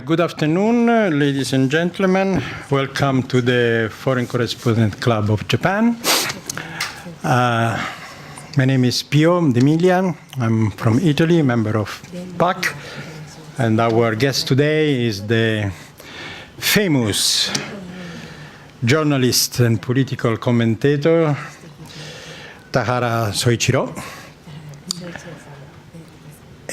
Good afternoon, ladies and gentlemen. Welcome to the Foreign Correspondent Club of Japan. My name is Pio D'Emilia. I'm from Italy, member of PAC. And our guest today is the famous journalist and political commentator, Tahara Soichiro.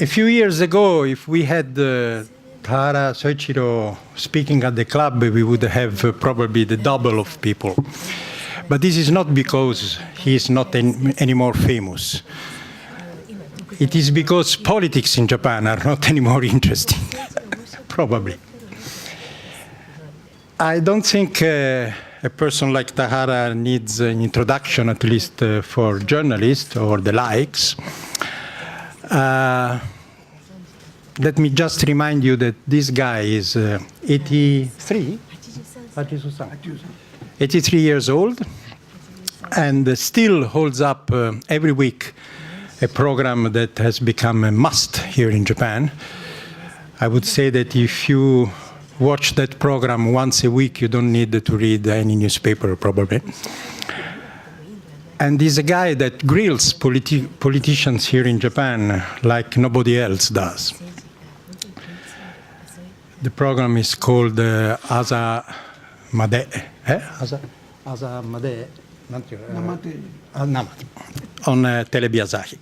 A few years ago, if we had Tahara Soichiro speaking at the club, we would have probably the double of people. But this is not because he is not any more famous. It is because politics in Japan are not any more interesting, probably. I don't think a person like Tahara needs an introduction, at least for journalists or the likes. Let me just remind you that this guy is 83 years old and still holds up every week a program that has become a must here in Japan. I would say that if you watch that program once a week, you don't need to read any newspaper, probably. And he's a guy that grills politicians here in Japan like nobody else does. The program is called Asa Made. Asa Made? Namate. On Telebi Asahi.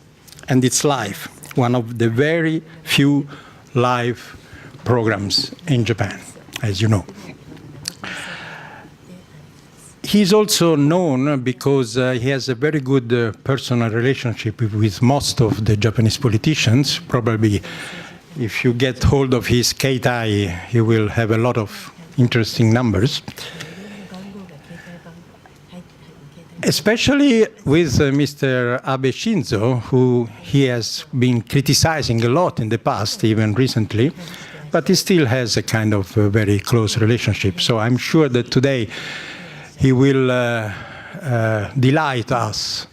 And it's live, one of the very few live programs in Japan, as you know. He's also known because he has a very good personal relationship with most of the Japanese politicians. Probably if you get hold of his keitai, he will have a lot of interesting numbers. Especially with Mr. Abe Shinzo, who he has been criticizing a lot in the past, even recently, but he still has a kind of very close relationship. So I'm sure that today he will delight us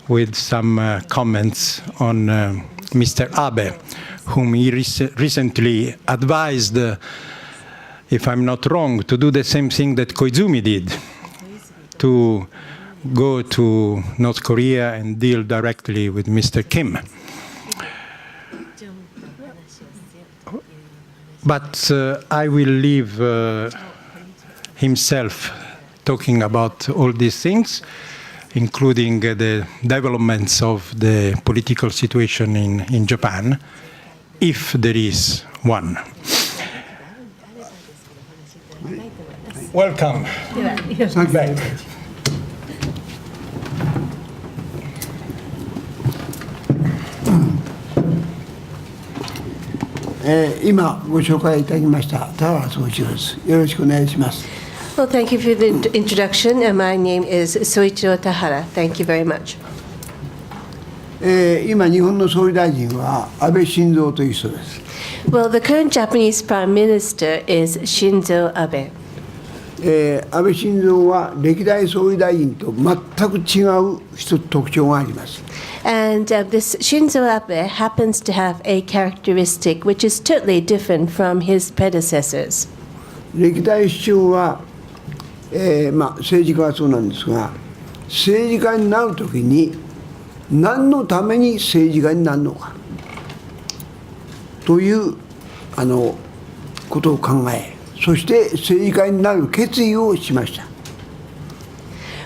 with some comments on Mr. Abe, whom he recently advised, if I'm not wrong, to do the same thing that Koizumi did, to go to North Korea and deal directly with Mr. Kim. But I will leave himself talking about all these things, including the developments of the political situation in Japan, if there is one. Welcome. Back. 今ご紹介いただきました田原総一郎です。よろしくお願いします。Well, thank you for the introduction. My name is Soichiro Tahara. Thank you very much. 今日本の総理大臣は安倍晋三という人です。Well, the current Japanese Prime Minister is Shinzo Abe. 安倍晋三は歴代総理大臣と全く違う一つ特徴があります。And this Shinzo Abe happens to have a characteristic which is totally different from his predecessors. 歴代首相は、政治家はそうなんですが、政治家になるときに何のために政治家になるのかということを考え、そして政治家になる決意をしました。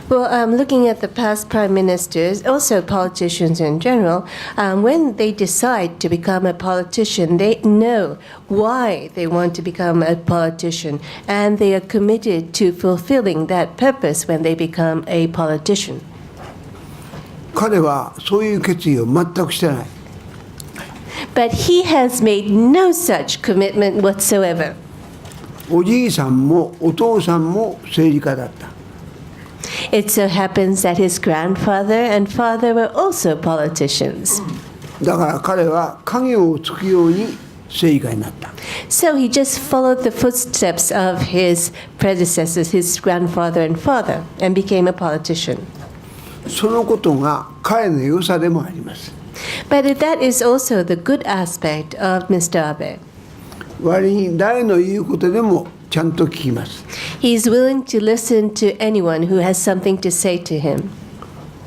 Well, looking at the past prime ministers, also politicians in general, when they decide to become a politician, they know why they want to become a politician, and they are committed to fulfilling that purpose when they become a politician. 彼はそういう決意を全くしてない。But he has made no such commitment whatsoever. おじいさんもお父さんも政治家だった。It so happens that his grandfather and father were also politicians. だから彼は影をつくように政治家になった。So he just followed the footsteps of his predecessors, his grandfather and father, and became a politician. そのことが彼の良さでもあります。But that is also the good aspect of Mr. Abe. 割に誰の言うことでもちゃんと聞きます。 He's willing to listen to anyone who has something to say to him.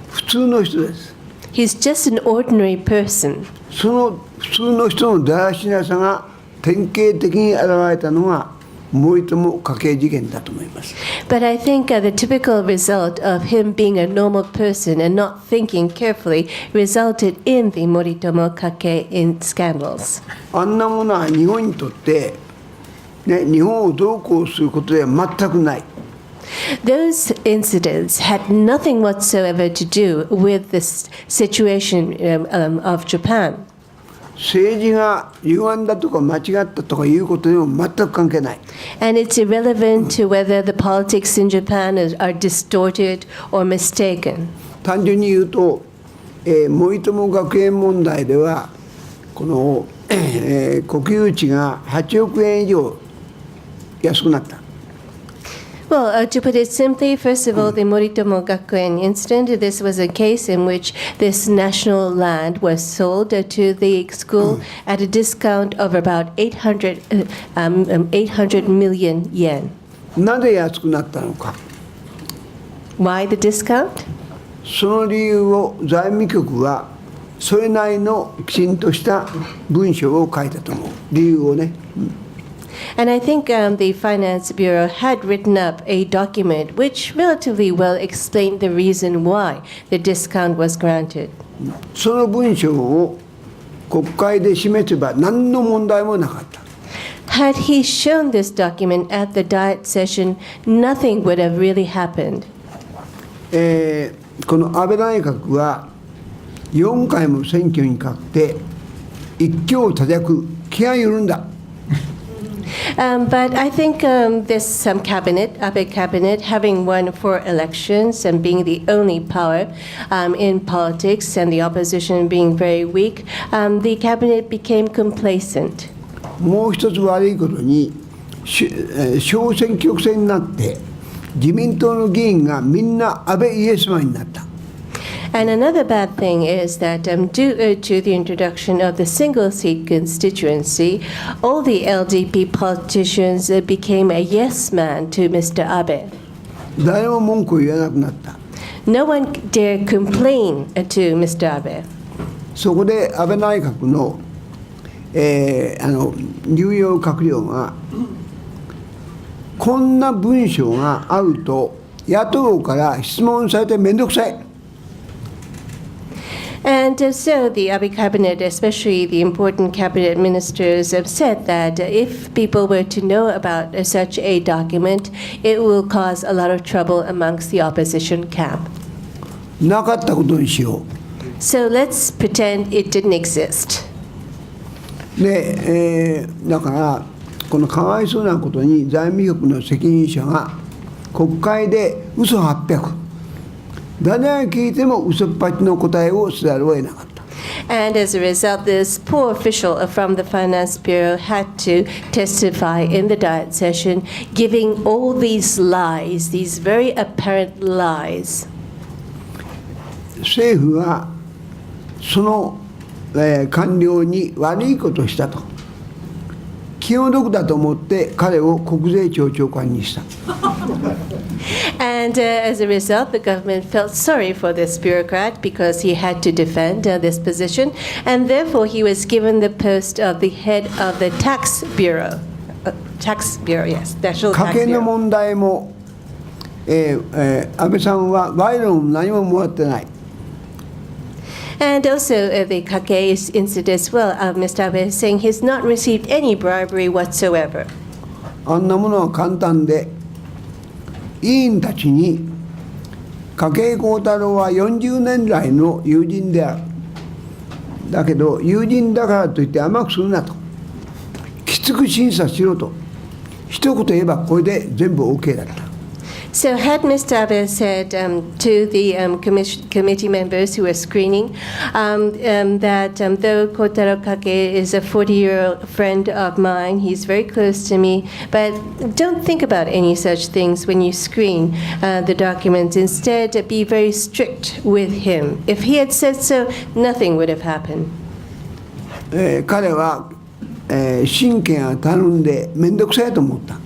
普通の人です。 He's just an ordinary person. その普通の人のだらしなさが典型的に現れたのが森友家計事件だと思います。 But I think the typical result of him being a normal person and not thinking carefully resulted in the Moritomo Kake in scandals. あんなものは日本にとって、ね、日本をどうこうすることでは全くない。 Those incidents had nothing whatsoever to do with this situation of Japan. 政治が歪んだとか間違ったとかいうことでも全く関係ない。 And it's irrelevant to whether the politics in Japan are distorted or mistaken. 単純に言うと、森友学園問題ではこの、国有地が8億円以上安くなった。 Well, to put it simply, first of all, the Moritomo Gakuen incident, this was a case in which this national land was sold to the school at a discount of about 800 million yen. なぜ安くなったのか。 Why the discount? その理由を財務局はそれなりのきちんとした文章を書いたと思う。理由をね。And I think the Finance Bureau had written up a document which relatively well explained the reason why the discount was granted. その文章を国会で示せば何の問題もなかった。 Had he shown this document at the Diet session, nothing would have really happened. この安倍内閣は4回も選挙に勝って一強多弱、気が緩んだ。 But I think this cabinet, Abe cabinet, having won 4 elections and being the only power in politics and the opposition being very weak, the cabinet became complacent. もう一つ悪いことに、小選挙区制になって自民党の議員がみんな安倍イエスマンになった。 And another bad thing is that due to the introduction of the single-seat constituency, all the LDP politicians became a yes man to Mr. Abe. 誰も文句を言わなくなった。 No one dare complain to Mr. Abe. そこで安倍内閣の、重要閣僚がこんな文章があると野党から質問されてめんどくさい。 And so the Abe cabinet, especially the important cabinet ministers, have said that if people were to know about such a document, it will cause a lot of trouble amongst the opposition camp. なかったことにしよ So let's pretend it didn't exist. う。で、だからこのかわいそうなことに財務局の責任者が国会で嘘800。 誰が聞いても嘘っぱちの答えをせざるを得なかった。 And as a result, this poor official from the Finance Bureau had to testify in the Diet session, giving all these lies, these very apparent lies. 政府はその、官僚に悪いことをしたと。気の毒だと思って彼を国税庁長官にした。 And as a result, the government felt sorry for this bureaucrat because he had to defend this position, and therefore he was given the post of the head of the tax bureau. Tax bureau, yes, National 家 Tax 計の Bureau. 問題も、安倍さんは賄賂も何ももらってない。 And also the Kake incident as well. Mr. Abe is saying he's not received any bribery whatsoever. あんなものは簡単で、委員たちに筧幸太郎は40年来の友人である。だけど友人だからといって甘くするなと。きつく審査しろと。一言言えばこれで全部 OK だった。So had Mr. Abe said to the committee members who were screening that though Kotaro Kake is a 40-year-old friend of mine, he's very close to me, but don't think about any such things when you screen the documents. Instead, be very strict with him. If he had said so, nothing would have happened. 彼は、親権を頼んで面倒くさいと思った。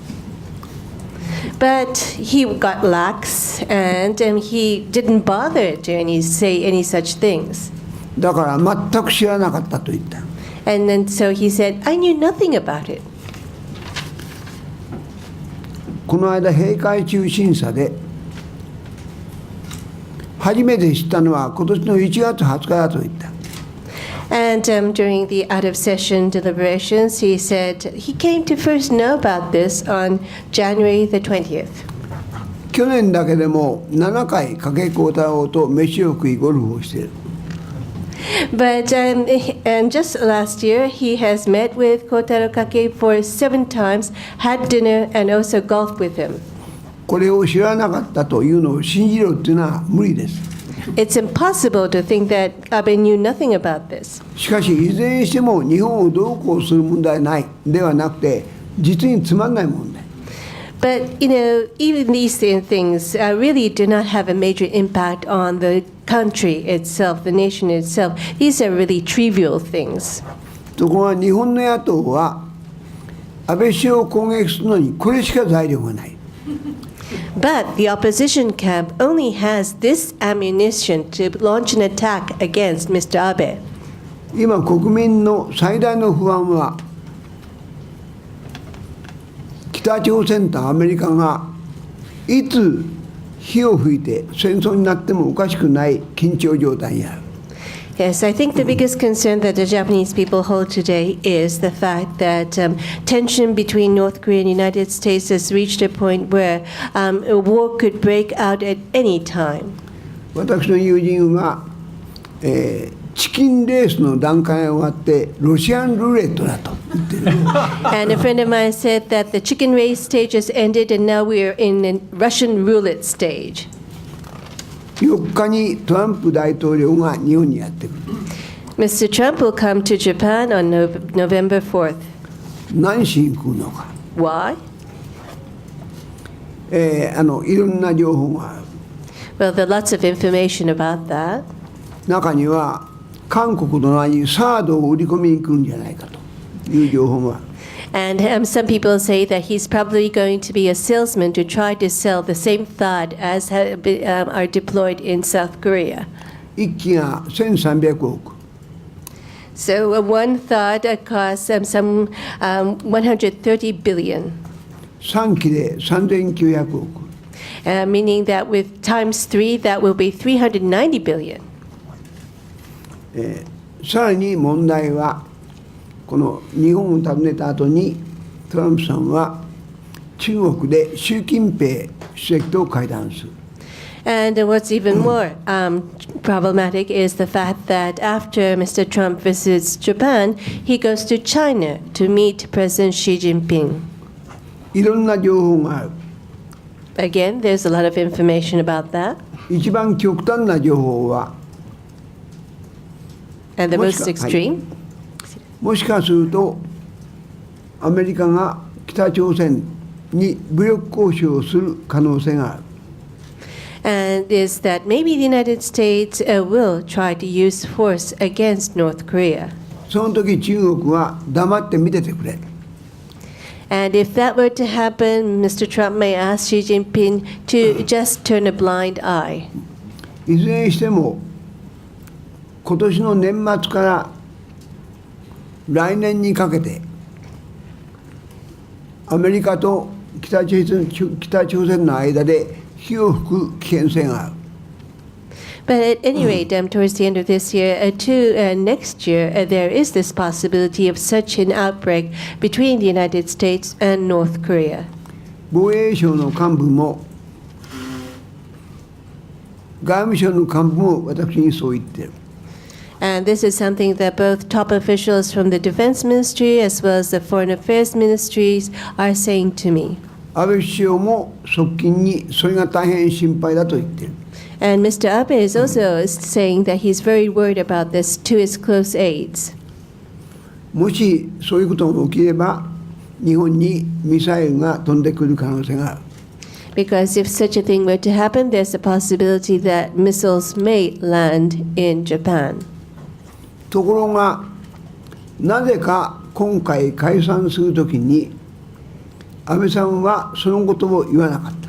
But he got lax, and he didn't bother to say any such things. だから全く知らなかったと言った。And then so he said, I knew nothing about it. この間閉会中審査で初めて知ったのは今年の1月20日だと言った。And during the out-of-session deliberations, he said he came to first know about this on January the 20th. 去年だけでも7回掛孝太郎と飯を食いゴルフをしている。But and just last year, he has met with Kotaro Kake for 7 times, had dinner, and also golfed with him. これを知らなかったというのを信じろというのは無理です。It's impossible to think that Abe knew nothing about this. しかしいずれにしても日本をどうこうする問題ないではなくて実につまんない問題。But, even these things really do not have a major impact on the country itself, the nation itself. These are really trivial things. ところが日本の野党は安倍首相を攻撃するのにこれしか材料がない。But the opposition camp only has this ammunition to launch an attack against Mr. Abe. 今国民の最大の不安は北朝鮮とアメリカがいつ火を吹いて戦争になってもおかしくない緊張状態にある。Yes, I think the biggest concern that the Japanese people hold today is the fact that tension between North Korea and the United States has reached a point where a war could break out at any time. 私の友人は、チキンレースの段階が終わってロシアンルーレットだと言ってる。And a friend of mine said that the chicken race stage has ended and now we are in a Russian roulette stage. 4日にトランプ大統領が日本にやってくる。Mr. Trump will come to Japan on November 4th. 何しに来るのか。Why? いろんな情報がある。Well, there are lots of information about that. 中には韓国の同じサードを売り込みに来るんじゃないかという情報もある。And some people say that he's probably going to be a salesman to try to sell the same THAAD as are deployed in South Korea. 1機が1300億。So one THAAD costs some 130 billion. 3機で3900億。Meaning that with times 3, that will be 390 billion. さらに問題はこの日本を訪ねた後にトランプさんは中国で習近平主席と会談する。And what's even more problematic is the fact that after Mr. Trump visits Japan, he goes to China to meet President Xi Jinping. いろんな情報がある。Again, there's a lot of information about that. 一番極端な情報は And the most extreme? もしかするとアメリカが北朝鮮に武力行使をする可能性がある。And is that maybe the United States will try to use force against North Korea. その時中国は黙って見ててくれ。And if that were to happen, Mr. Trump may ask Xi Jinping to just turn a blind eye. いずれにしても今年の年末から来年にかけてアメリカと北朝鮮の間で火を吹く危険性がある。But at any rate, towards the end of this year to next year, there is this possibility of such an outbreak between the United States and North Korea. 防衛省の幹部も外務省の幹部も私にそう言ってる。And this is something that both top officials from the Defense Ministry as well as the Foreign Affairs Ministries are saying to me. 安倍首相も側近にそれが大変心配だと言っている。And Mr. Abe is also saying that he's very worried about this to his close aides. もしそういうことが起きれば、日本にミサイルが飛んでくる可能性がある。Because if such a thing were to happen, there's a possibility that missiles may land in Japan. ところが、なぜか今回解散するときに、安倍さんはそのことを言わなかった。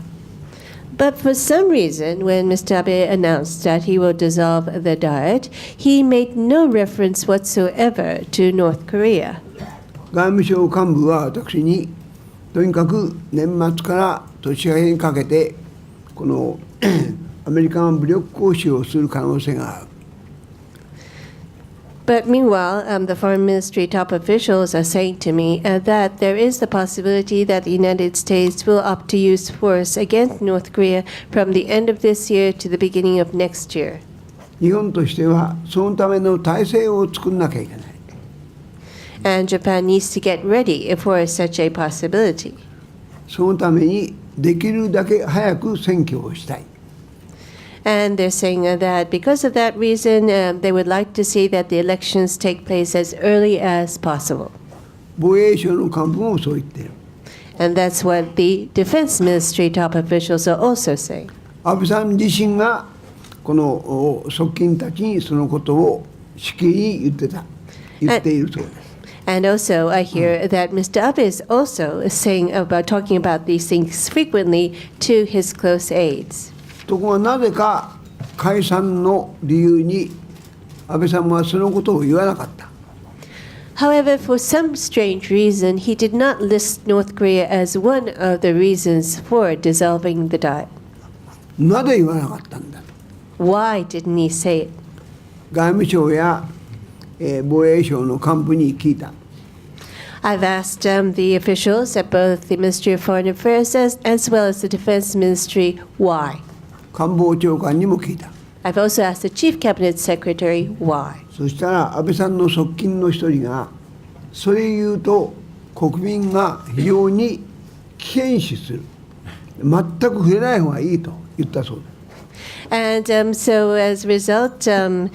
But for some reason, when Mr. Abe announced that he will dissolve the Diet, he made no reference whatsoever to North Korea. 外務省幹部は私に、とにかく年末から年明けにかけて、このアメリカが武力行使をする可能性がある。But meanwhile, the foreign ministry top officials are saying to me that there is the possibility that the United States will opt to use force against North Korea from the end of this year to the beginning of next year. 日本としてはそのための体制を作らなきゃいけない。And Japan needs to get ready for such a possibility. そのためにできるだけ早く選挙をしたい。And they're saying that because of that reason, they would like to see that the elections take place as early as possible. 防衛省の幹部もそう言っている。And that's what the defense ministry top officials are also saying. 安倍さん自身がこの側近たちにそのことをしきりに言っているそうです。And also, I hear that Mr. Abe is also talking about these things frequently to his close aides. ところがなぜか解散の理由に安倍さんはそのことを言わなかった。However, for some strange reason, he did not list North Korea as one of the reasons for dissolving the Diet. なぜ言わなかったんだ。Why didn't he say it? 外務省や、防衛省の幹部に聞いた。I've asked the officials at both the Ministry of Foreign Affairs as well as the Defense Ministry why. 官房長官にも聞いた。I've also asked the Chief Cabinet Secretary why. そしたら安倍さんの側近の一人が、それ言うと国民が非常に危険視する。全く触れない方がいいと言ったそうです。And so as a result, one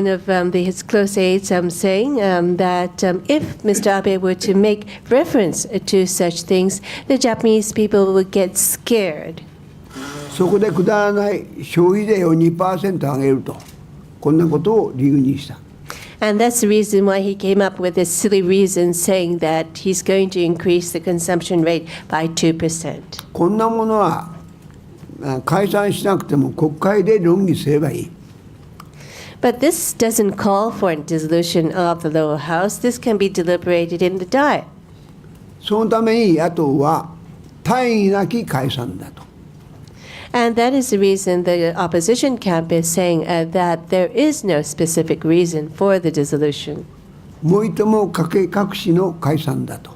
of his close aides saying that if Mr. Abe were to make reference to such things, the Japanese people would get scared. そこでくだらない消費税を 2% 上げると、こんなことを理由にした。And that's the reason why he came up with this silly reason saying that he's going to increase the consumption rate by 2%. こんなものは解散しなくても国会で論議すればいい。But this doesn't call for a dissolution of the lower house. This can be deliberated in the Diet. そのために野党は大義なき解散だと。And that is the reason the opposition camp is saying that there is no specific reason for the dissolution. 森友家計隠しの解散だと。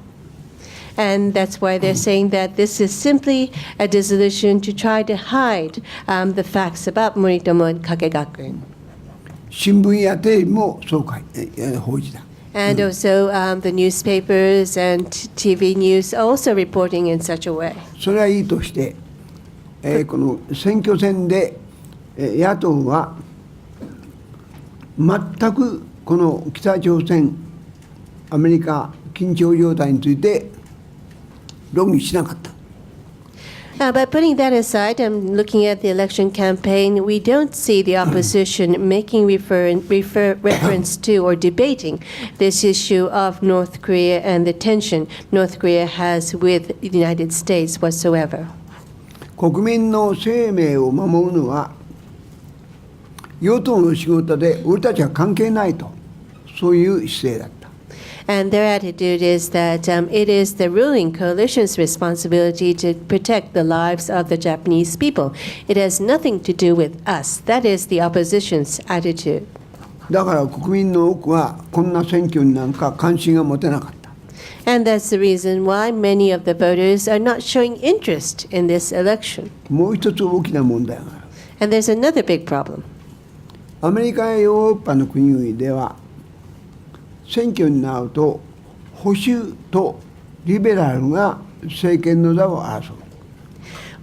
And that's why they're saying that this is simply a dissolution to try to hide the facts about Moritomo and Kakegakuen. 新聞やテレビもそう報じた。And also the newspapers and TV news are also reporting in such a way. それはいいとして、この選挙戦で野党は全くこの北朝鮮、アメリカ緊張状態について論議しなかった。But putting that aside, looking at the election campaign, we don't see the opposition making reference to or debating this issue of North Korea and the tension North Korea has with the United States whatsoever. 国民の生命を守るのは与党の仕事で俺たちは関係ないと、そういう姿勢だった。And their attitude is that it is the ruling coalition's responsibility to protect the lives of the Japanese people. It has nothing to do with us. That is the opposition's attitude. だから国民の多くはこんな選挙になんか関心が持てなかった。And that's the reason why many of the voters are not showing interest in this election. もう一つ大きな問題がある。And there's another big problem. アメリカやヨーロッパの国々では選挙になると保守とリベラルが政権の座を争う。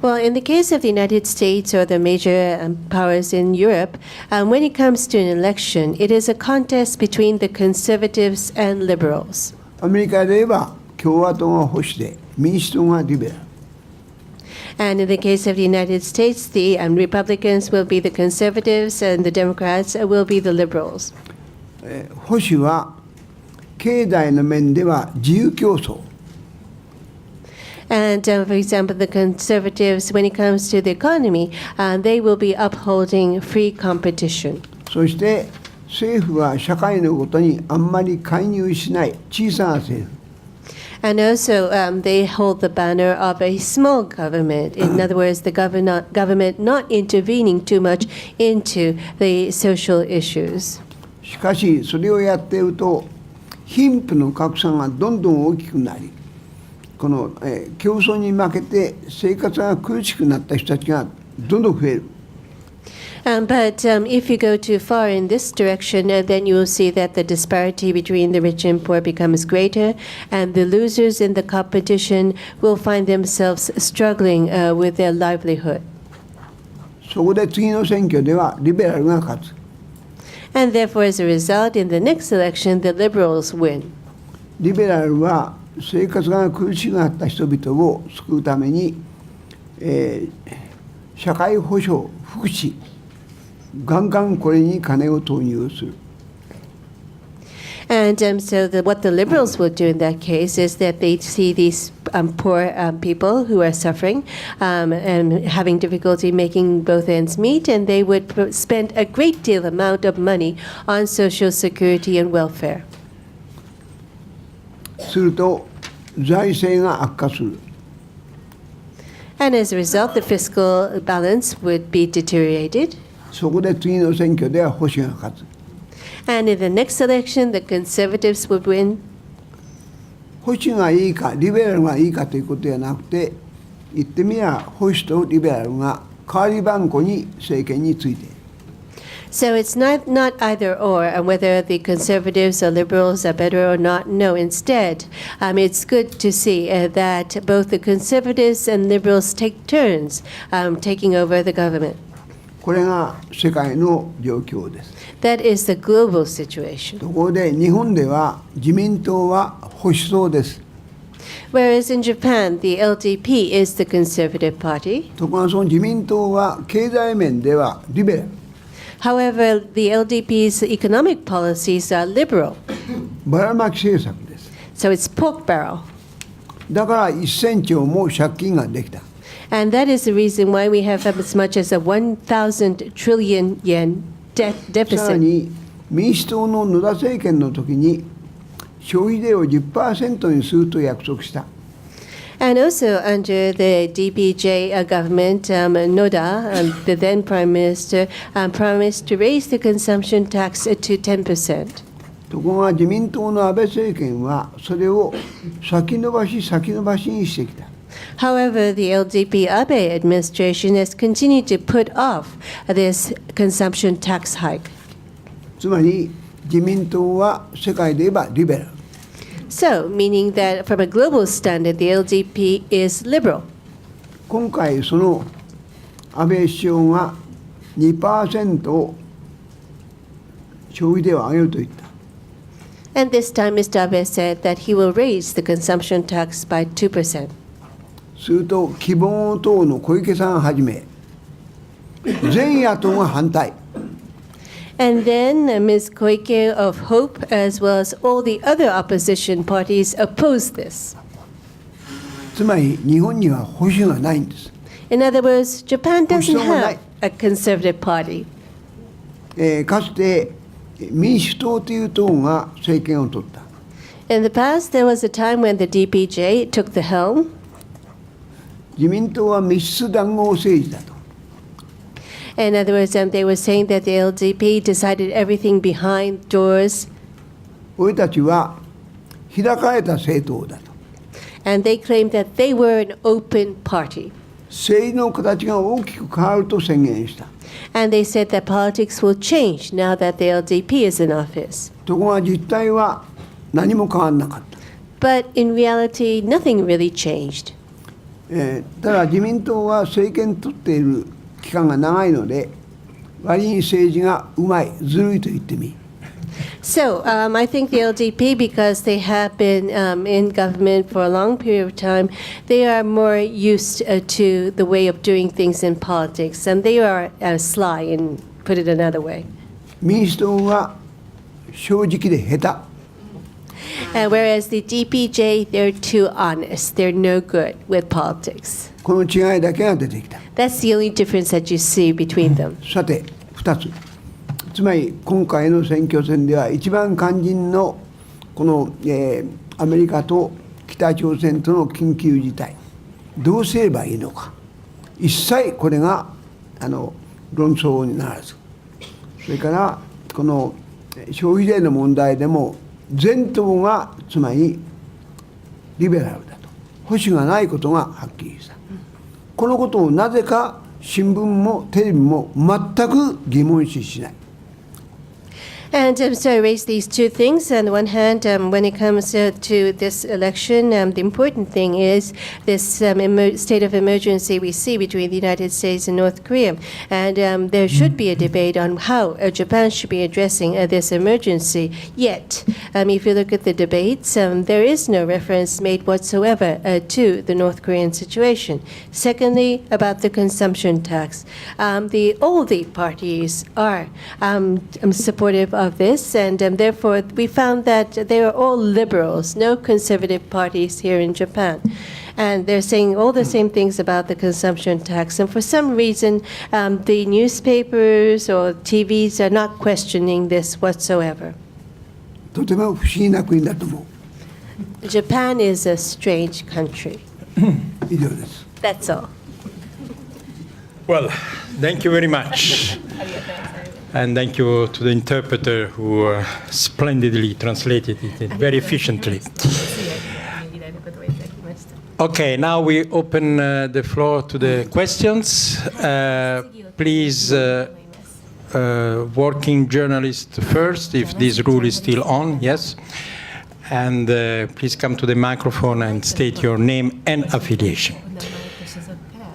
Well, in the case of the United States or the major powers in Europe, when it comes to an election, it is a contest between the conservatives and liberals. アメリカで言えば共和党が保守で民主党がリベラル。 And in the case of the United States, the Republicans will be the conservatives and the Democrats will be the liberals. 保守は経済の面では自由競争。 And for example, the conservatives, when it comes to the economy, they will be upholding free competition. そして政府は社会のことにあんまり介入しない小さな政府。 And also, they hold the banner of a small government. In other words, the government not intervening too much into the social issues. しかしそれをやっていると貧富の格差がどんどん大きくなり、この、競争に負けて生活が苦しくなった人たちがどんどん増える。 But if you go too far in this direction, then you will see that the disparity between the rich and poor becomes greater, and the losers in the competition will find themselves struggling with their livelihood. そこで次の選挙ではリベラルが勝つ。 And therefore, as a result, in the next election, the liberals win. リベラルは生活が苦しくなった人々を救うために、社会保障、福祉、ガンガンこれに金を投入する。 And what the liberals will do in that case is that they see these poor people who are suffering and having difficulty making both ends meet, and they would spend a great deal amount of money on social security and welfare. すると財政が悪化する。 And as a result, the fiscal balance would be deteriorated. そこで次の選挙では保守が勝つ。 And in the next election, the conservatives would win. 保守がいいかリベラルがいいかということではなくて、言ってみれば保守とリベラルが代わり番号に政権についている。 So it's not either or, whether the conservatives or liberals are better or not. No, instead, it's good to see that both the conservatives and liberals take turns taking over the government. これが世界の状況です。 That is the global situation. ところで日本では自民党は保守党です。 Whereas in Japan, the LDP is the conservative party. ところがその自民党は経済面ではリベラル。 However, the LDP's economic policies are liberal. ばらまき政策です。 So it's pork barrel. だから1000兆も借金ができた。 And that is the reason why we have as much as a 1,000 trillion yen debt さら deficit. に民主党の野田政権の時に消費税を 10% にすると約束した。 And also under the DPJ government, Noda, the then Prime Minister, promised to raise the consumption tax to 10%. ところが自民党の安倍政権はそれを先延ばしにしてきた。 However, the LDP Abe administration has continued to put off this consumption tax hike. つまり自民党は世界で言えばリベラル。 So, meaning that from a global standard, the LDP is liberal. 今回その安倍首相が 2% を消費税を上げると言った。 And this time, Mr. Abe said that he will raise the consumption tax by 2%. すると希望党の小池さんをはじめ全野党が反対。 And then Ms. Koike of Hope, as well as all the other opposition parties, opposed this. つまり日本には保守がないんです。 In other words, Japan doesn't Hoshino-mo-nai. have a conservative party. かつて民主党という党が政権を取った。 In the past, there was a time when the DPJ took the helm. 自民党は密室談合政治だと。 In other words, they were saying that the LDP decided everything behind doors, 俺たちは開かれた政党だと。 and they claimed that they were an open party. 政治の形が大きく変わると宣言した。 And they said that politics will change now that the LDP is in office. ところが実態は何も変わらなかった。But in reality, nothing really changed. ただ自民党は政権取っている期間が長いので、割に政治がうまい、ずるいと言ってみ。So I think the LDP, because they have been in government for a long period of time, they are more used to the way of doing things in politics, and they are sly, and put it another way. 民主党は正直で下手。Whereas the DPJ, they're too honest. They're no good with politics. この違いだけが出てきた。That's the only difference that you see between them. さて、2つ。つまり今回の選挙戦では一番肝心のこの、アメリカと北朝鮮との緊急事態、どうすればいいのか、一切これが論争にならず、それからこの消費税の問題でも全党がつまりリベラルだと、保守がないことがはっきりした。このことをなぜか新聞もテレビも全く疑問視しない。And so I raise these two things. On the one hand, when it comes to this election, the important thing is this state of emergency we see between the United States and North Korea. And there should be a debate on how Japan should be addressing this emergency. Yet, if you look at the debates, there is no reference made whatsoever to the North Korean situation. Secondly, about the consumption tax. All the parties are supportive of this, and therefore we found that they are all liberals, no conservative parties here in Japan. And they're saying all the same things about the consumption tax. And for some reason, the newspapers or TVs are not questioning this whatsoever. とても不思議な国だと思う。 Japan is a strange country. 以上です。 That's all. Well, thank you very much. And thank you to the interpreter who splendidly translated it very efficiently. Okay, now we open the floor to the questions. Please, working journalist first, if this rule is still on, yes. And please come to the microphone and state your name and affiliation.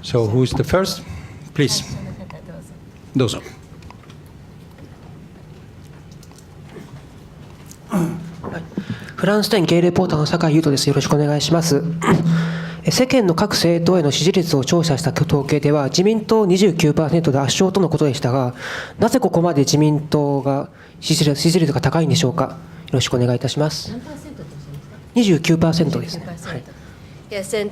So who's the first? Please. Dozo. フランス店系レポーターの酒井優斗です。よろしくお願いします。世間の各政党への支持率を調査した統計では自民党 29% で圧勝とのことでしたが、なぜここまで自民党が支持率が高いんでしょうか。よろしくお願いいたします。29% ですね。はい。 Yes, and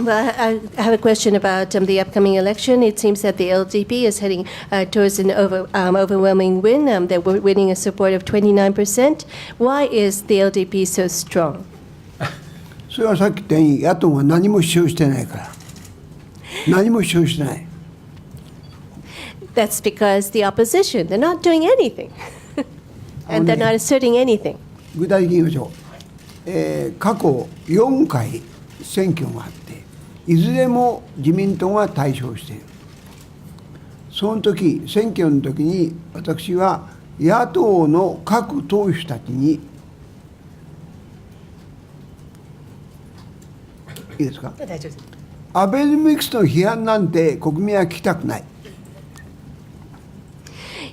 well, I have a question about the upcoming election. It seems that the LDP is heading towards an overwhelming win. They're winning a support of 29%. Why is the LDP so strong? それはさっき言ったように野党が何も主張してないから。何も主張してない。That's because the opposition, they're not doing anything. And they're not asserting anything. 具体的に言いましょう。過去4回選挙があって、いずれも自民党が大勝している。その時、選挙の時に私は野党の各党首たちに、いいですか、アベノミクスの批判なんて国民は聞きたくない。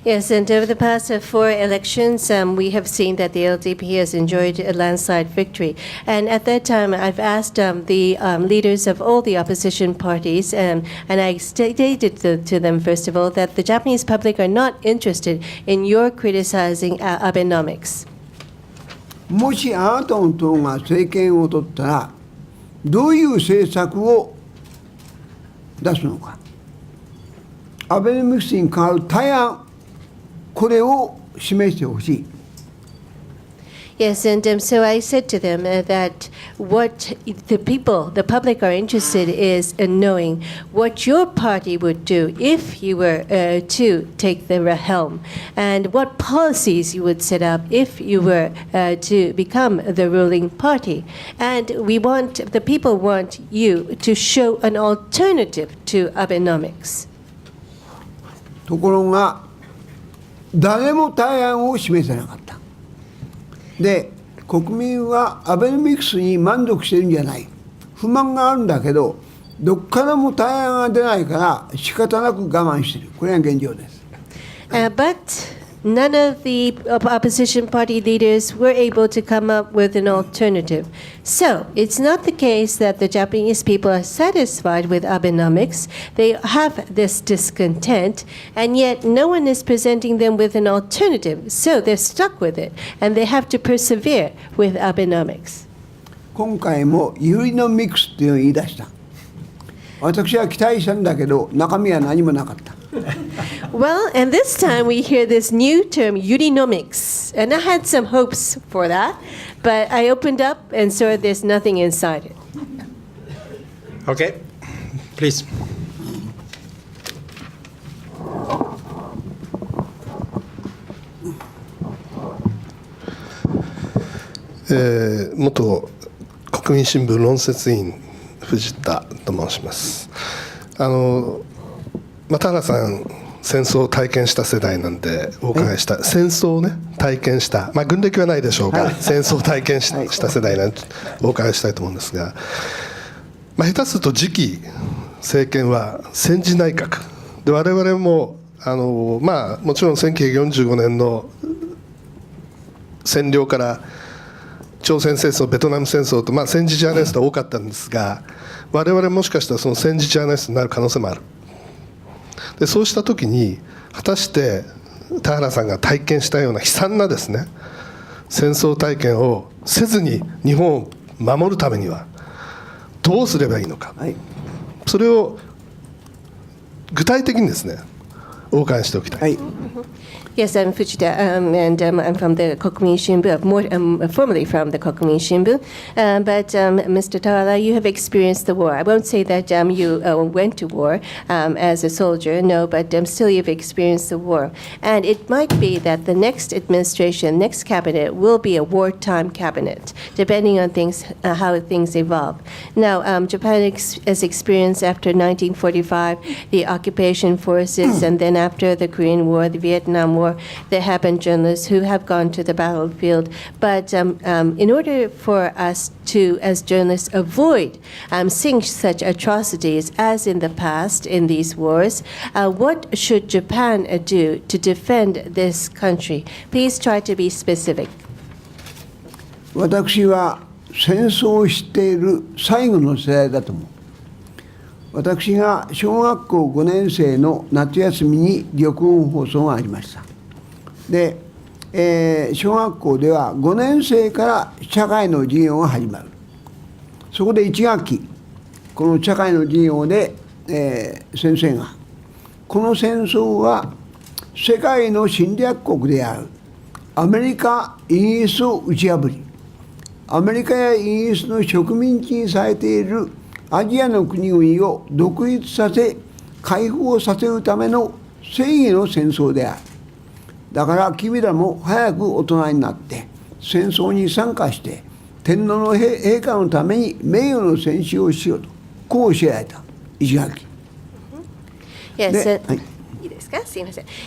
Yes, and over the past 4 elections, we have seen that the LDP has enjoyed a landslide victory. And at that time, I've asked the leaders of all the opposition parties, and I stated to them, first of all, that the Japanese public are not interested in your criticizing Abenomics. もしあなたの党が政権を取ったら、どういう政策を出すのか。アベノミクスに代わる対案、これを示してほしい。Yes, and so I said to them that what the public are interested is in knowing what your party would do if you were to take the helm, and what policies you would set up if you were to become the ruling party. And the people want you to show an alternative to Abenomics. ところが誰も対案を示せなかった。で、国民はアベノミクスに満足してるんじゃない。不満があるんだけど、どっからも対案が出ないから仕方なく我慢している。これが現状です。But none of the opposition party leaders were able to come up with an alternative. So it's not the case that the Japanese people are satisfied with Abenomics. They have this discontent, and yet no one is presenting them with an alternative. So they're stuck with it, and they have to persevere with Abenomics. 今回もユリノミクスっていうのを言い出した。私は期待したんだけど、中身は何もなかった。Well, and this time we hear this new term, Urinomics. And I had some hopes for that, but I opened up and saw there's nothing inside it. Okay, please. 元国民新聞論説委員藤田と申します。田原さん戦争を体験した世代なんでお伺いした、戦争をね体験した、軍歴はないでしょうが、はい、戦争を体験した世代なんてお伺いしたいと思うんですが、下手すると次期政権は戦時内閣で、我々ももちろん1945年の占領から朝鮮戦争、ベトナム戦争と、戦時ジャーナリストが多かったんですが、我々もしかしたらその戦時ジャーナリストになる可能性もある。でそうした時に果たして田原さんが体験したような悲惨なですね戦争体験をせずに日本を守るためにはどうすればいいのか、はい、それを具体的にですねお伺いしておきたい。はい。Yes, I'm Fujita, and I'm from the Kokumin Shimbun, formerly from the Kokumin Shimbun. But Mr. Tahara, you have experienced the war. I won't say that you went to war as a soldier, no, but still you've experienced the war. And it might be that the next administration, next cabinet, will be a wartime cabinet, depending on things, how things evolve. Now, Japan has experienced after 1945 the occupation forces, and then after the Korean War, the Vietnam War, there have been journalists who have gone to the battlefield. But in order for us to, as journalists, avoid seeing such atrocities as in the past in these wars, what should Japan do to defend this country? Please try to be specific. 私は戦争を知っている最後の世代だと思う。私が小学校5年生の夏休みに玉音放送がありました。で、小学校では5年生から社会の授業が始まる。そこで1学期この社会の授業で、先生がこの戦争は世界の侵略国であるアメリカ、イギリスを打ち破り、アメリカやイギリスの植民地にされているアジアの国々を独立させ解放させるための正義の戦争である。だから君らも早く大人になって戦争に参加して天皇の陛下のために名誉の戦死をしろとこう教えられた一学期。Yes,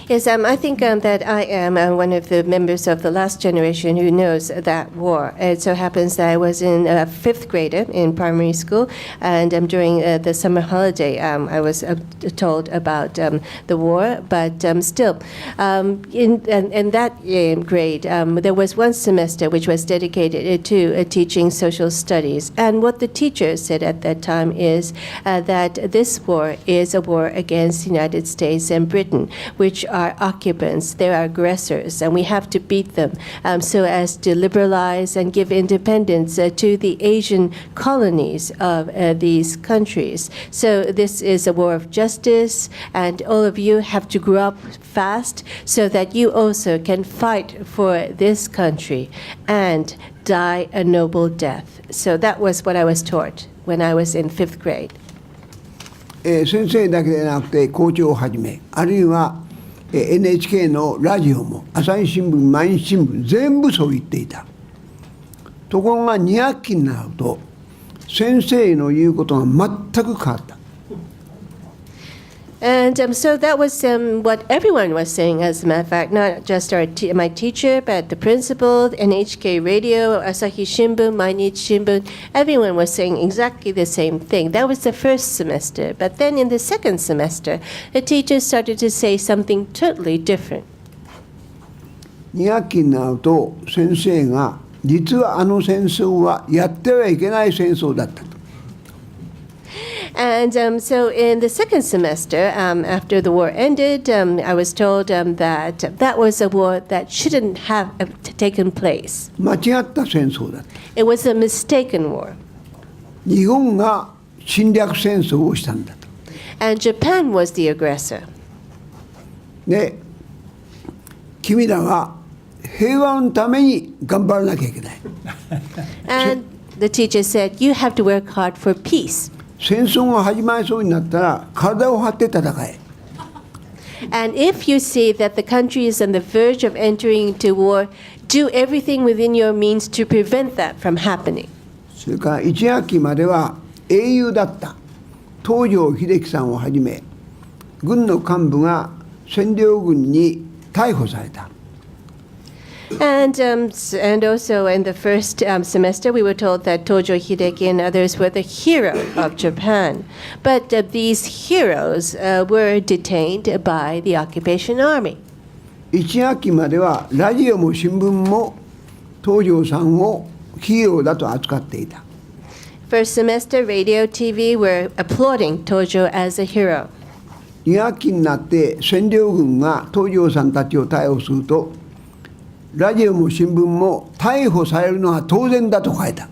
Yes, I think that I am one of the members of the last generation who knows that war. It so happens that I was in fifth grade in primary school, and during the summer holiday, I was told about the war. But still, in that grade, there was one semester which was dedicated to teaching social studies. And what the teacher said at that time is that this war is a war against the United States and Britain, which are occupants, they are aggressors, and we have to beat them so as to liberalize and give independence to the Asian colonies of these countries. So this is a war of justice, and all of you have to grow up fast so that you also can fight for this country and die a noble death. So that was what I was taught when I was in fifth grade. 先生だけでなくて校長をはじめ、あるいは NHK のラジオも朝日新聞、毎日新聞全部そう言っていた。ところが2学期になると先生の言うことが全く変わった。And so that was what everyone was saying, as a matter of fact, not just my teacher, but the principal, NHK Radio, Asahi Shimbun, Mainichi Shimbun, everyone was saying exactly the same thing. That was the first semester. But then in the second semester, the teachers started to say something totally different. 2学期になると先生が実はあの戦争はやってはいけない戦争だったと。And so in the second semester, after the war ended, I was told that that was a war that shouldn't have taken place. 間違った戦争だった。It was a mistaken war. 日本が侵略戦争をしたんだと。And Japan was the aggressor. で、君らは平和のために頑張らなきゃいけない。And the teacher said, you have to work hard for peace. 戦争が始まりそうになったら体を張って戦え。And if you see that the country is on the verge of entering into war, do everything within your means to prevent that from happening. それから1学期までは英雄だった東條英機さんをはじめ軍の幹部が占領軍に逮捕された。And also in the first semester, we were told that Tojo Hideki and others were the hero of Japan. But these heroes were detained by the occupation army. 1学期まではラジオも新聞も東條さんをヒーローだと扱っていた。First semester, radio, TV were applauding Tojo as a hero. 2学期になって占領軍が東條さんたちを逮捕するとラジオも新聞も逮捕されるのは当然だと書いた。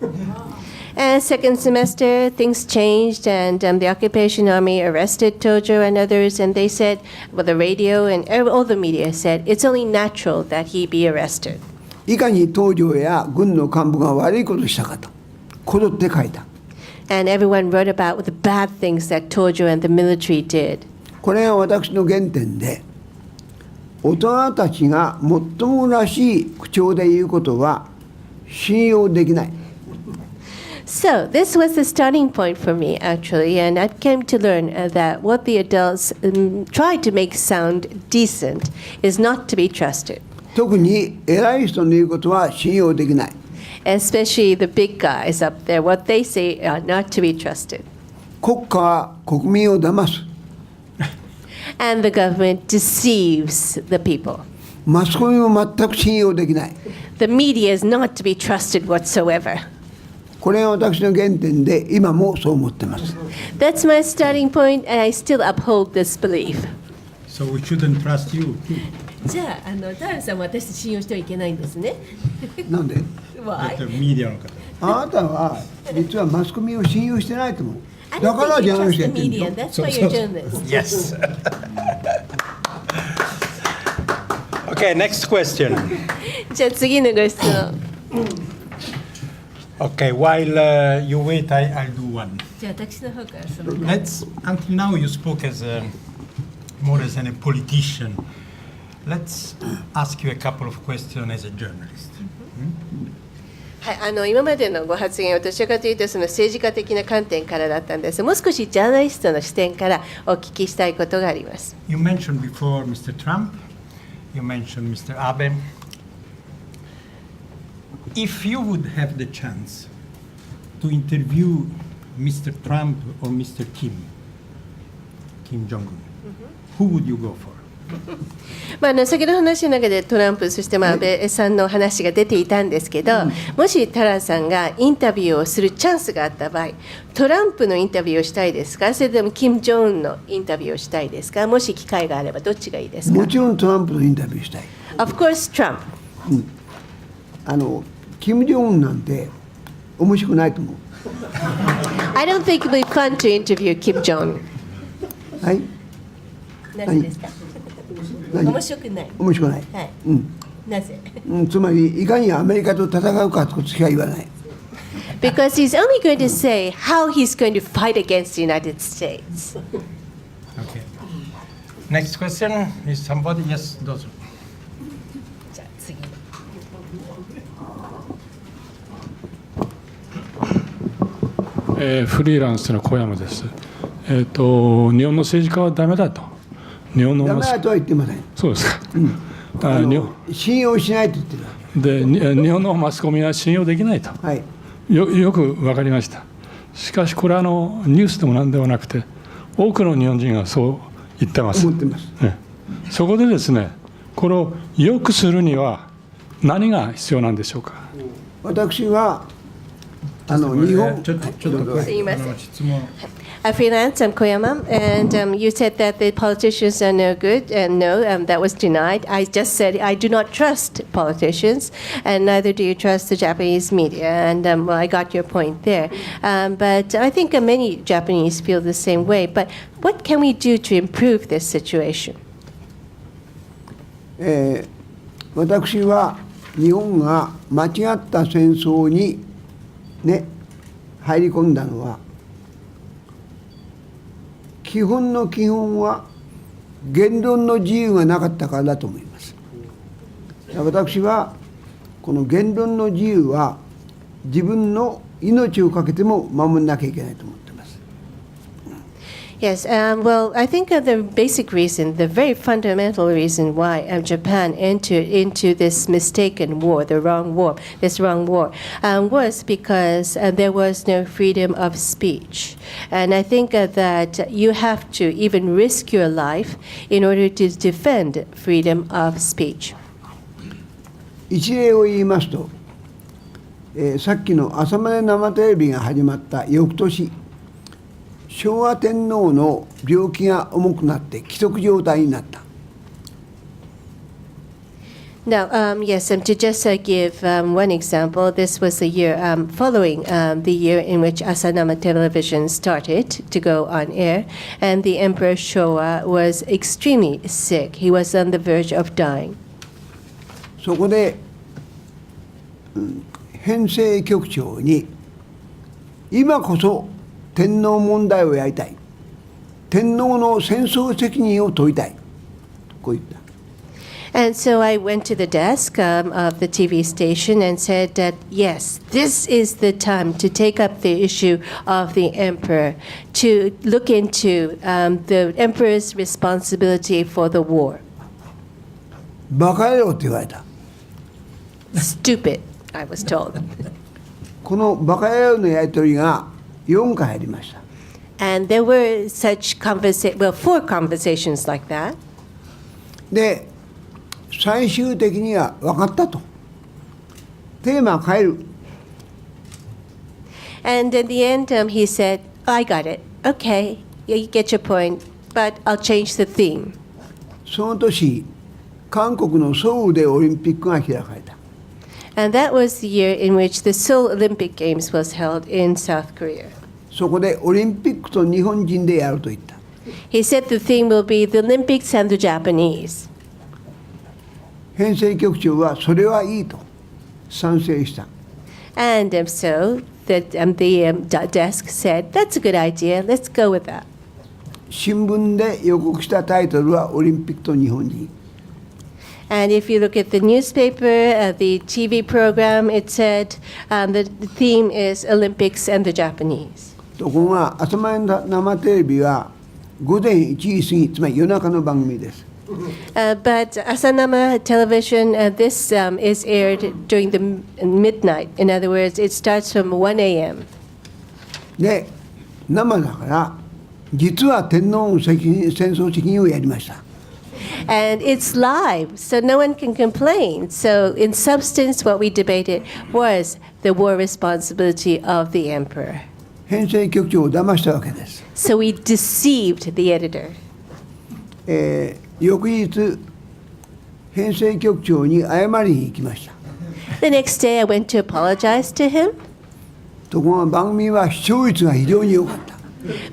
And second semester, things changed, and the occupation army arrested Tojo and others, and they said, well, the radio and all the media said, it's only natural that he be arrested. いかに東條や軍の幹部が悪いことをしたかとこぞって書いた。And everyone wrote about the bad things that Tojo and the military did. これが私の原点で、大人たちがもっともらしい口調で言うことは信用できない。So this was the starting point for me, actually, and I came to learn that what the adults try to make sound decent is not to be trusted. 特に偉い人の言うことは信用できない。Especially the big guys up there, what they say are not to be trusted. 国家は国民を騙す。And the government deceives the people. マスコミも全く信用できない。The media is not to be trusted whatsoever. これが私の原点で今もそう思っています。That's my starting point, and I still uphold this belief. So we shouldn't trust you. じゃあ、タハラさんは私たち信用してはいけないんですね。なんで Why? メディアの方。あなたは実はマスコミを信用してないと思う。 I だ don't から think ジ you ャーナリ trust ストや the ってるんでし media. ょ。 That's why you're doing this. Yes. Okay, next question. じゃあ次のご質問。 Okay, while you wait, I'll do one. じゃあ私の方からその。Let's. Until now, you spoke as more as a politician. Let's ask you a couple of questions as a journalist. はい、今までのご発言はどちらかというとその政治家的な観点からだったんです。もう少しジャーナリストの視点からお聞きしたいことがあります。You mentioned before Mr. Trump. You mentioned Mr. Abe. If you would have the chance to interview Mr. Trump or Mr. Kim Jong-un, who would you go for? 先ほどの話の中でトランプ、そして安倍さんの話が出ていたんですけど、もしタラさんがインタビューをするチャンスがあった場合、トランプのインタビューをしたいですか、それともキム・ジョンウンのインタビューをしたいですか、もし機会があればどっちがいいですか。もちろんトランプのインタビューしたい。 Of course, Trump. キム・ジョンウンなんて面白くないと思う。I don't think it would be fun to interview Kim Jong. はい。なぜですか。面白くない。面白くない。はい。なぜ。つまりいかにアメリカと戦うかとしか言わない。Because he's only going to say how he's going to fight against the United States. Okay. Next question is somebody. Yes, どうぞ。じゃあ次。フリーランスの小山です。日本の政治家はダメだと。日本のダメだとは言ってません。そうですか。信用しないと言ってる。で、日本のマスコミは信用できないと。はい。よく分かりました。しかしこれはニュースでも何でもなくて、多くの日本人がそう言ってます。思ってます。そこでですね、これを良くするには何が必要なんでしょうか。私は日本ちょっと質問。Freelance, I'm Koyama, and you said that the politicians are no good, and no, that was denied. I just said I do not trust politicians, and neither do you trust the Japanese media, and well, I got your point there. But I think many Japanese feel the same way. But what can we do to improve this situation? 私は日本が間違った戦争にね入り込んだのは基本の基本は言論の自由がなかったからだと思います。私はこの言論の自由は自分の命をかけても守らなきゃいけないと思っています。Yes, well, I think the basic reason, the very fundamental reason why Japan entered into this mistaken war, this wrong war, was because there was no freedom of speech. And I think that you have to even risk your life in order to defend freedom of speech. 一例を言いますと、さっきの朝まで生テレビが始まった翌年、昭和天皇の病気が重くなって危篤状態になった。Now, yes, to just give one example, this was the year following the year in which Asanama Television started to go on air, and the Emperor Showa was extremely sick. He was on the verge of dying. そこで、編成局長に今こそ天皇問題をやりたい、天皇の戦争責任を問いたい、こう言った。And so I went to the desk of the TV station and said that, yes, this is the time to take up the issue of the emperor, to look into the emperor's responsibility for the war. バカ野郎って言われた。Stupid, I was told. このバカ野郎のやり取りが4回ありました。And there were such four conversations like that. で、最終的には分かったと。テーマを変える。And in the end, he said, I got it. Okay, you get your point, but I'll change the theme. その年、韓国のソウルでオリンピックが開かれた。And that was the year in which the Seoul Olympic Games was held in South Korea. そこでオリンピックと日本人でやると言った。He said the theme will be the Olympics and the Japanese. 編成局長はそれはいいと賛成した。And so the desk said, that's a good idea, let's go with that. 新聞で予告したタイトルはオリンピックと日本人。And if you look at the newspaper, the TV program, it said the theme is Olympics and the Japanese. ところが朝まで生テレビは午前1時過ぎ、つまり夜中の番組です。But Asanama Television, this is aired during the midnight. In other words, it starts from 1 a.m. で、生だから実は天皇の戦争責任をやりました。And it's live, so no one can complain. So in substance, what we debated was the war responsibility of the emperor. 編成局長を騙したわけです。So we deceived the editor. 翌日、編成局長に謝りに行きました。The next day, I went to apologize to him. ところが番組は視聴率が非常に良かった。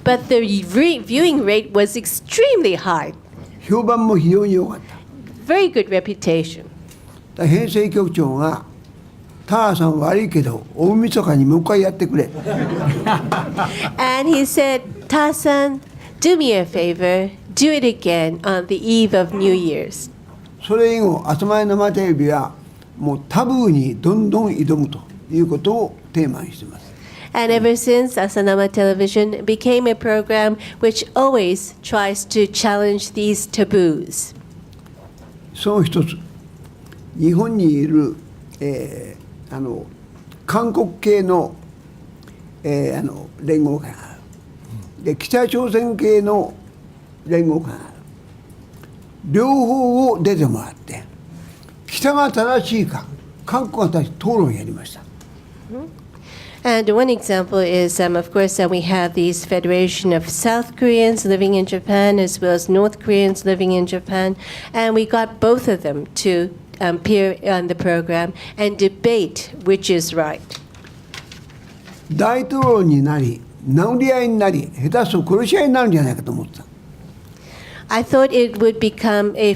But the viewing rate was extremely high. 評判も非常に良かった。Very good reputation. 編成局長がターさん悪いけど大晦日にもう一回やってくれ。And he said, Taha-san, do me a favor, do it again on the eve of New Year's. それ以後、朝まで生テレビはもうタブーにどんどん挑むということをテーマにしています。And ever since, Asanama Television became a program which always tries to challenge these taboos. その一つ、日本にいる、韓国系の、連合会がある。で、北朝鮮系の連合会がある。両方を出てもらって、北が正しいか、韓国が正しい討論をやりました。And one example is, of course, we have these federation of South Koreans living in Japan as well as North Koreans living in Japan, and we got both of them to appear on the program and debate which is right. 大統領になり、殴り合いになり、下手すると殺し合いになるんじゃないかと思ってた。I thought it would become a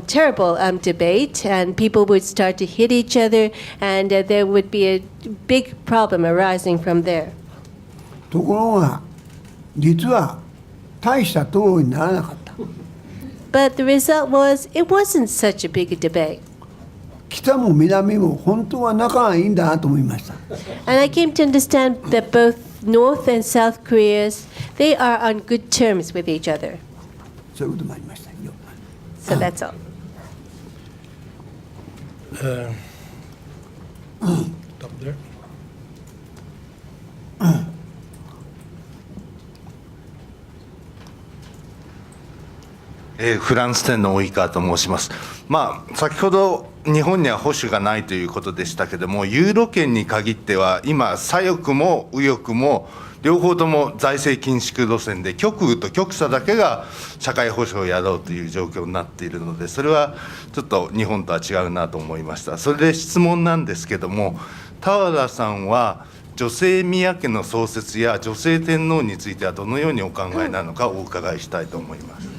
terrible debate, and people would start to hit each other, and there would be a big problem arising from there. ところが、実は大した討論にならなかった。But the result was, it wasn't such a big debate. 北も南も本当は仲がいいんだなと思いました。And I came to understand that both North and South Koreas, they are on good terms with each other. そういうこともありましたよ。So that's all. Stop there. フランス店の及川と申します。先ほど日本には保守がないということでしたけども、ユーロ圏に限っては今左翼も右翼も両方とも財政緊縮路線で、極右と極左だけが社会保障をやろうという状況になっているので、それはちょっと日本とは違うなと思いました。それで質問なんですけども、田原さんは女性宮家の創設や女性天皇についてはどのようにお考えなのかお伺いしたいと思います。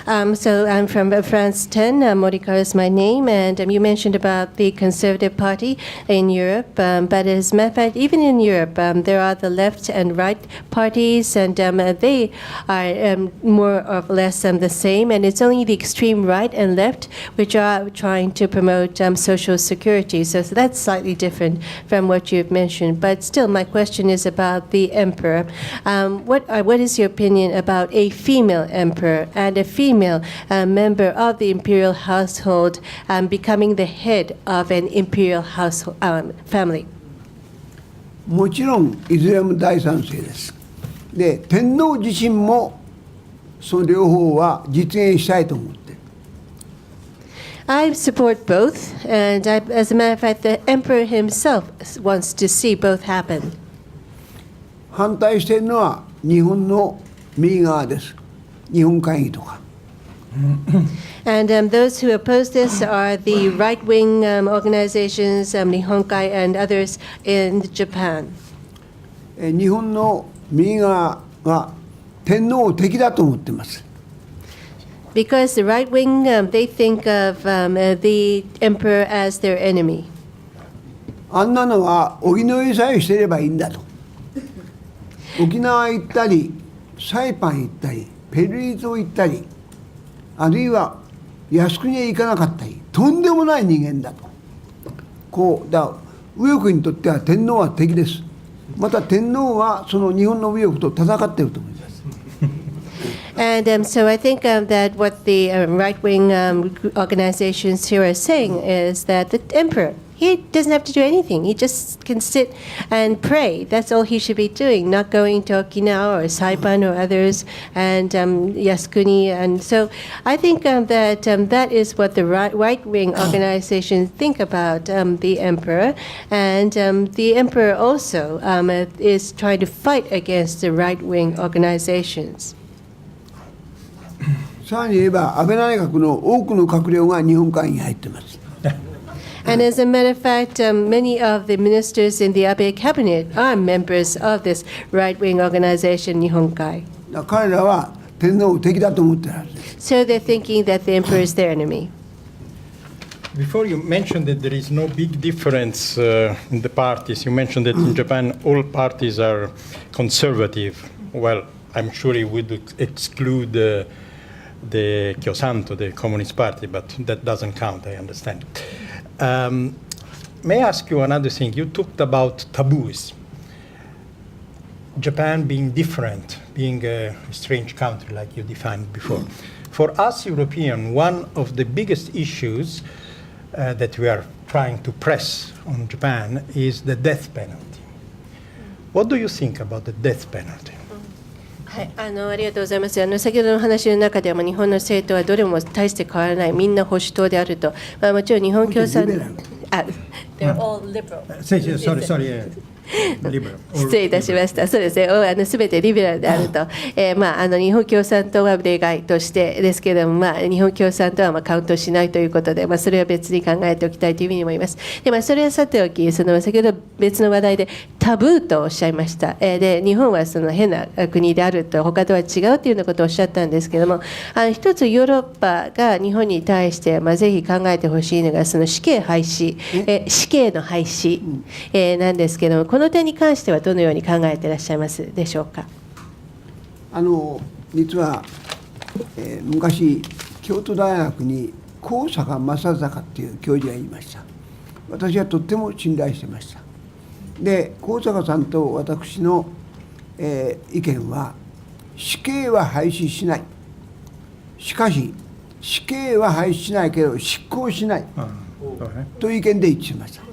So I'm from France 10. Moritomo is my name, and you mentioned about the Conservative Party in Europe. But as a matter of fact, even in Europe, there are the left and right parties, and they are more or less the same. And it's only the extreme right and left which are trying to promote social security. So that's slightly different from what you've mentioned. But still, my question is about the emperor. What is your opinion about a female emperor and a female member of the imperial household becoming the head of an imperial household family? もちろんいずれも大賛成です。で、天皇自身もその両方は実現したいと思って。I support both, and as a matter of fact, the emperor himself wants to see both happen. 反対しているのは日本の右側です。日本会議とか。And those who oppose this are the right-wing organizations, Nihonkai and others in Japan. 日本の右側は天皇を敵だと思っています。Because the right-wing, they think of the emperor as their enemy. あんなのは補いさえしてればいいんだと。沖縄行ったり、サイパン行ったり、ペルー島行ったり、あるいは靖国へ行かなかったり、とんでもない人間だと。右翼にとっては天皇は敵です。また天皇はその日本の右翼と戦っていると思います。And so I think that what the right-wing organizations here are saying is that the emperor, he doesn't have to do anything. He just can sit and pray. That's all he should be doing, not going to Okinawa or Saipan or others, and Yasukuni. And so I think that that is what the right-wing organizations think about the emperor. And the emperor also is trying to fight against the right-wing organizations. さらに言えば安倍内閣の多くの閣僚が日本会議に入っています。And as a matter of fact, many of the ministers in the Abe cabinet are members of this right-wing organization, Nihonkai. 彼らは天皇を敵だと思っているはずです。So they're thinking that the emperor is their enemy. Before you mentioned that there is no big difference in the parties, you mentioned that in Japan all parties are conservative. Well, I'm sure you would exclude the Kyosanto, the Communist Party, but that doesn't count, I understand. May I ask you another thing? You talked about taboos. Japan being different, being a strange country like you defined before. For us Europeans, one of the biggest issues that we are trying to press on Japan is the death penalty. What do you think about the death penalty? はい、ありがとうございます。先ほどの話の中では、日本の政党はどれも大して変わらない、みんな保守党であると、もちろん日本共産党、they're all liberal. Sorry. Liberal. 失礼いたしました。そうですね。すべてリベラルであると、日本共産党は例外としてですけれども、日本共産党はカウントしないということで、それは別に考えておきたいというふうに思います。で、それはさておき、先ほど別の話題でタブーとおっしゃいました。で、日本はその変な国であると、他とは違うというようなことをおっしゃったんですけれども、一つヨーロッパが日本に対して、ぜひ考えてほしいのが、その死刑廃止、死刑の廃止、なんですけれども、この点に関してはどのように考えていらっしゃいますでしょうか。実は、昔京都大学に高坂正坂っていう教授がいました。私はとっても信頼してました。で、高坂さんと私の、意見は、死刑は廃止しない。しかし死刑は廃止しないけど執行しないという意見で一致しました。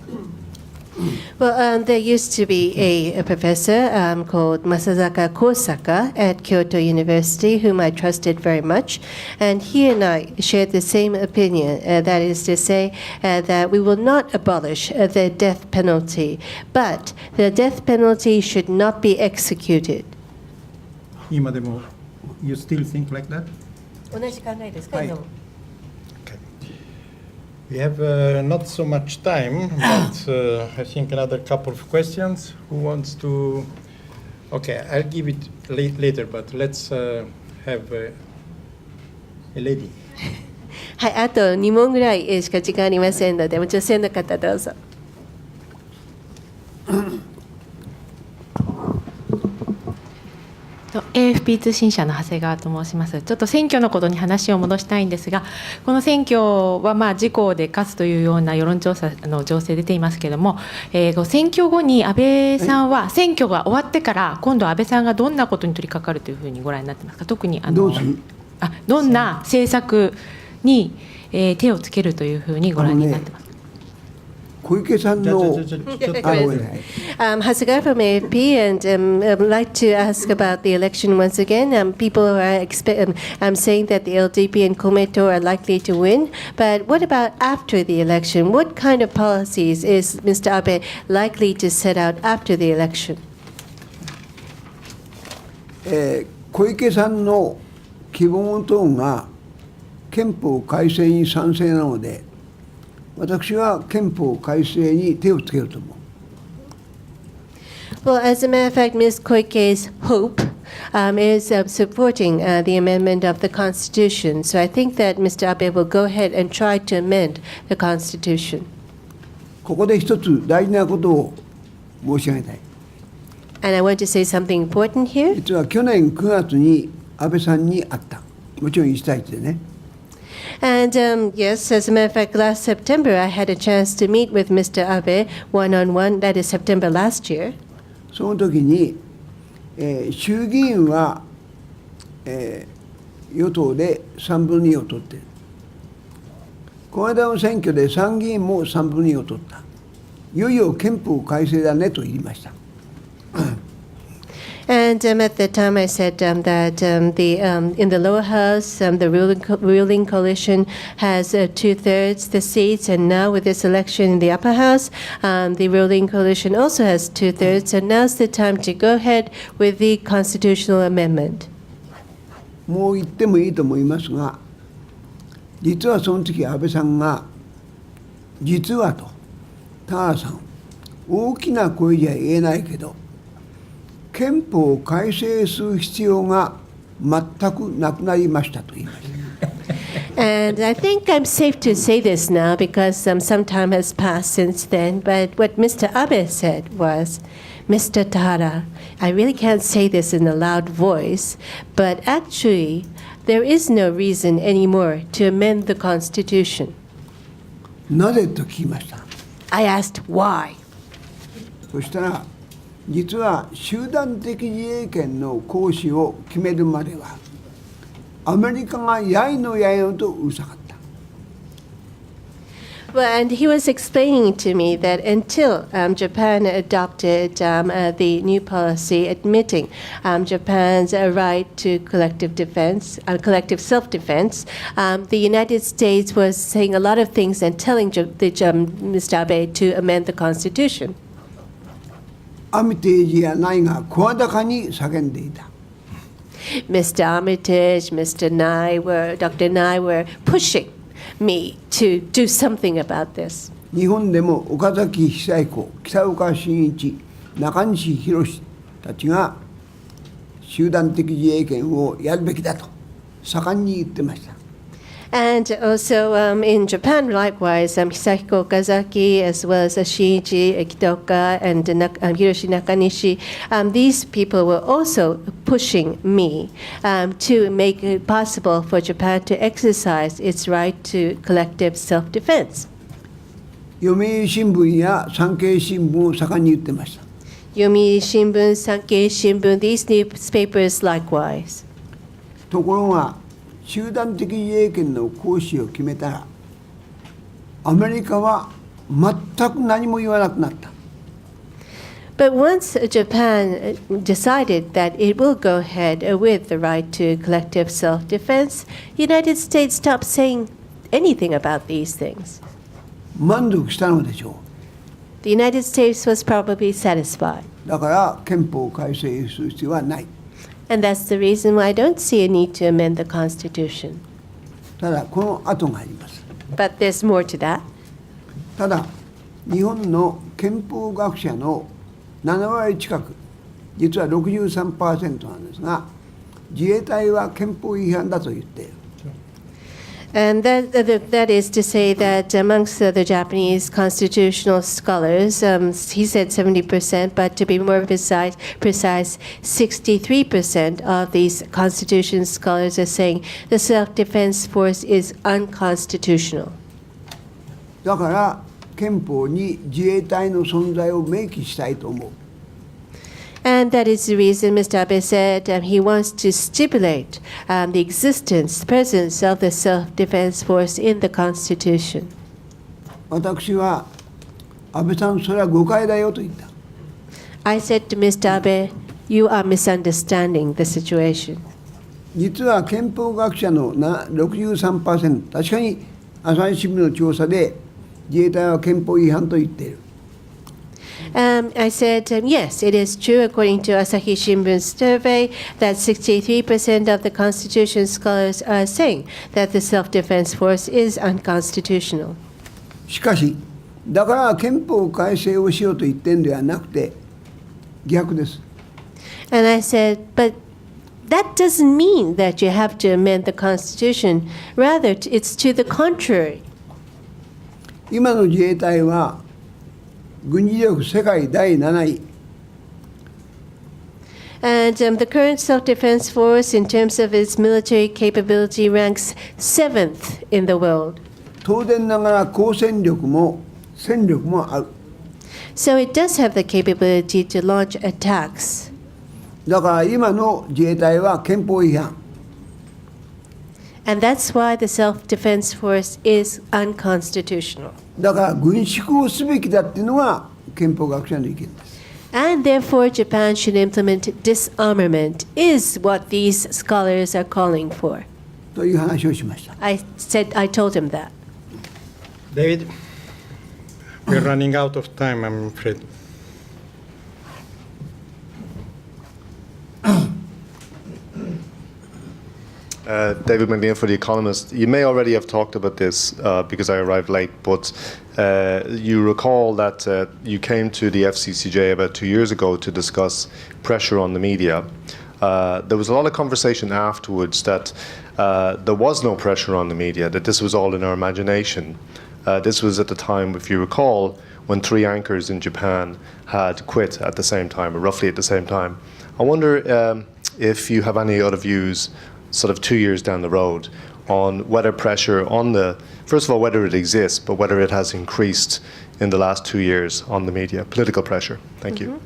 Well, there used to be a professor called Masazaka Kosaka at Kyoto University, whom I trusted very much, and he and I shared the same opinion, that is to say that we will not abolish the death penalty, but the death penalty should not be executed. 今でも you still think like that? 同じ考えですか、はい。We have not so much time, but I think another couple of questions. Who wants to? Okay, I'll give it later, but let's have a lady. はい、あと2問ぐらいしか時間ありませんので、女性の方どうぞ。AFP 通信社の長谷川と申します。ちょっと選挙のことに話を戻したいんですが、この選挙は自公で勝つというような世論調査の情勢出ていますけれども、選挙後に安倍さんは選挙が終わってから今度安倍さんがどんなことに取り掛かるというふうにご覧になってますか。特にどんな政策に、手をつけるというふうにご覧になってますか。小池さんのHasegawa from AFP, and I'd like to ask about the election once again. People are saying that the LDP and Commentator are likely to win, but what about after the election? What kind of policies is Mr. Abe likely to set out after the election? 小池さんの希望のトーンが憲法改正に賛成なので、私は憲法改正に手をつけると思う。Well, as a matter of fact, Ms. Koike's hope is supporting the amendment of the Constitution. So I think that Mr. Abe will go ahead and try to amend the Constitution. ここで一つ大事なことを申し上げたい。And I want to say something important here. 実は去年9月に安倍さんに会った。もちろん1対1でね。And yes, as a matter of fact, last September I had a chance to meet with Mr. Abe one-on-one. That is September last year. その時に、衆議院は、与党で3分の2を取っている。この間の選挙で参議院も3分の2を取った。いよいよ憲法改正だねと言いました。And at the time, I said that in the lower house, the ruling coalition has 2/3 the seats, and now with this election in the upper house, the ruling coalition also has 2/3, and now's the time to go ahead with the constitutional amendment. もう言ってもいいと思いますが、実はその時安倍さんが実はと、田原さん、大きな声じゃ言えないけど。憲法を改正する必要が全くなくなりましたと言いました。And I think I'm safe to say this now because some time has passed since then. But what Mr. Abe said was, Mr. Tahara, I really can't say this in a loud voice, but actually there is no reason anymore to amend the Constitution. なぜと聞きました。I asked why. そしたら実は集団的自衛権の行使を決めるまではアメリカがやいのやいのとうるさかった。 Well, and he was explaining to me that until Japan adopted the new policy admitting Japan's right to collective defense, collective self-defense, the United States was saying a lot of things and telling Mr. Abe to amend the Constitution. アミテージやナイが声高に叫んでいた。 Mr. Armitage, Mr. Dr. Nye were pushing me to do something about this. 日本でも岡崎久彦、北岡伸一、中西博たちが集団的自衛権をやるべきだと盛んに言ってました。 And also in Japan, likewise, Hisahiko Okazaki, as well as Shinichi Kitoka and Hiroshi Nakanishi, these people were also pushing me to make it possible for Japan to exercise its right to collective self-defense. 読売新聞や産経新聞を盛んに言ってました。 Yomiuri Shimbun, Sankei Shimbun, these newspapers likewise. ところが集団的自衛権の行使を決めたらアメリカは全く何も言わなくなった。 But once Japan decided that it will go ahead with the right to collective self-defense, the United States stopped saying anything about these things. 満足したのでしょ The United States was probably satisfied. う。だから憲法改正する必要はない。 And that's the reason why I don't see a need to amend the Constitution. ただこの後があります。 But there's more to that. ただ日本の憲法学者の7割近く、実は 63% なんですが、自衛隊は憲法違反だと言っている。 And that is to say that amongst the Japanese constitutional scholars, he said 70%, but to be more precise, 63% of these constitution scholars are saying the self-defense force is unconstitutional. だから憲法に自衛隊の存在を明記したいと思う。 And that is the reason Mr. Abe said he wants to stipulate the existence, presence of the self-defense force in the Constitution. 私は安倍さん、それは誤解だよと言った。 I said to Mr. Abe, you are misunderstanding the situation. 実は憲法学者の 63%、確かに朝日新聞の調査で自衛隊は憲法違反と言っている。 I said, yes, it is true, according to Asahi Shimbun's survey, that 63% of the Constitution scholars are saying that the self-defense force is unconstitutional. しかし、だから憲法改正をしようと言ってるんではなくて、逆です。 And I said, but that doesn't mean that you have to amend the Constitution. Rather, it's to the contrary. 今の自衛隊は軍事力世界第7位。 And the current self-defense force, in terms of its military capability, ranks 7th in the world. 当然ながら光戦力も戦力もある。 So it does have the capability to launch attacks. だから今の自衛隊は憲法違反。 And that's why the self-defense force is unconstitutional. だから軍縮をすべきだっていうのが憲法学者の意見です。 And therefore, Japan should implement disarmament, is what these scholars are calling for. という話をしました。I told him that. David, we're running out of time, I'm afraid. David McNeil for The Economist. You may already have talked about this because I arrived late, but you recall that you came to the FCCJ about 2 years ago to discuss pressure on the media. There was a lot of conversation afterwards that there was no pressure on the media, that this was all in our imagination. This was at the time, if you recall, when 3 anchors in Japan had quit at the same time, or roughly at the same time. I wonder if you have any other views sort of 2 years down the road on whether pressure on the, first of all, whether it exists, but whether it has increased in the last 2 years on the media, political pressure. Thank you.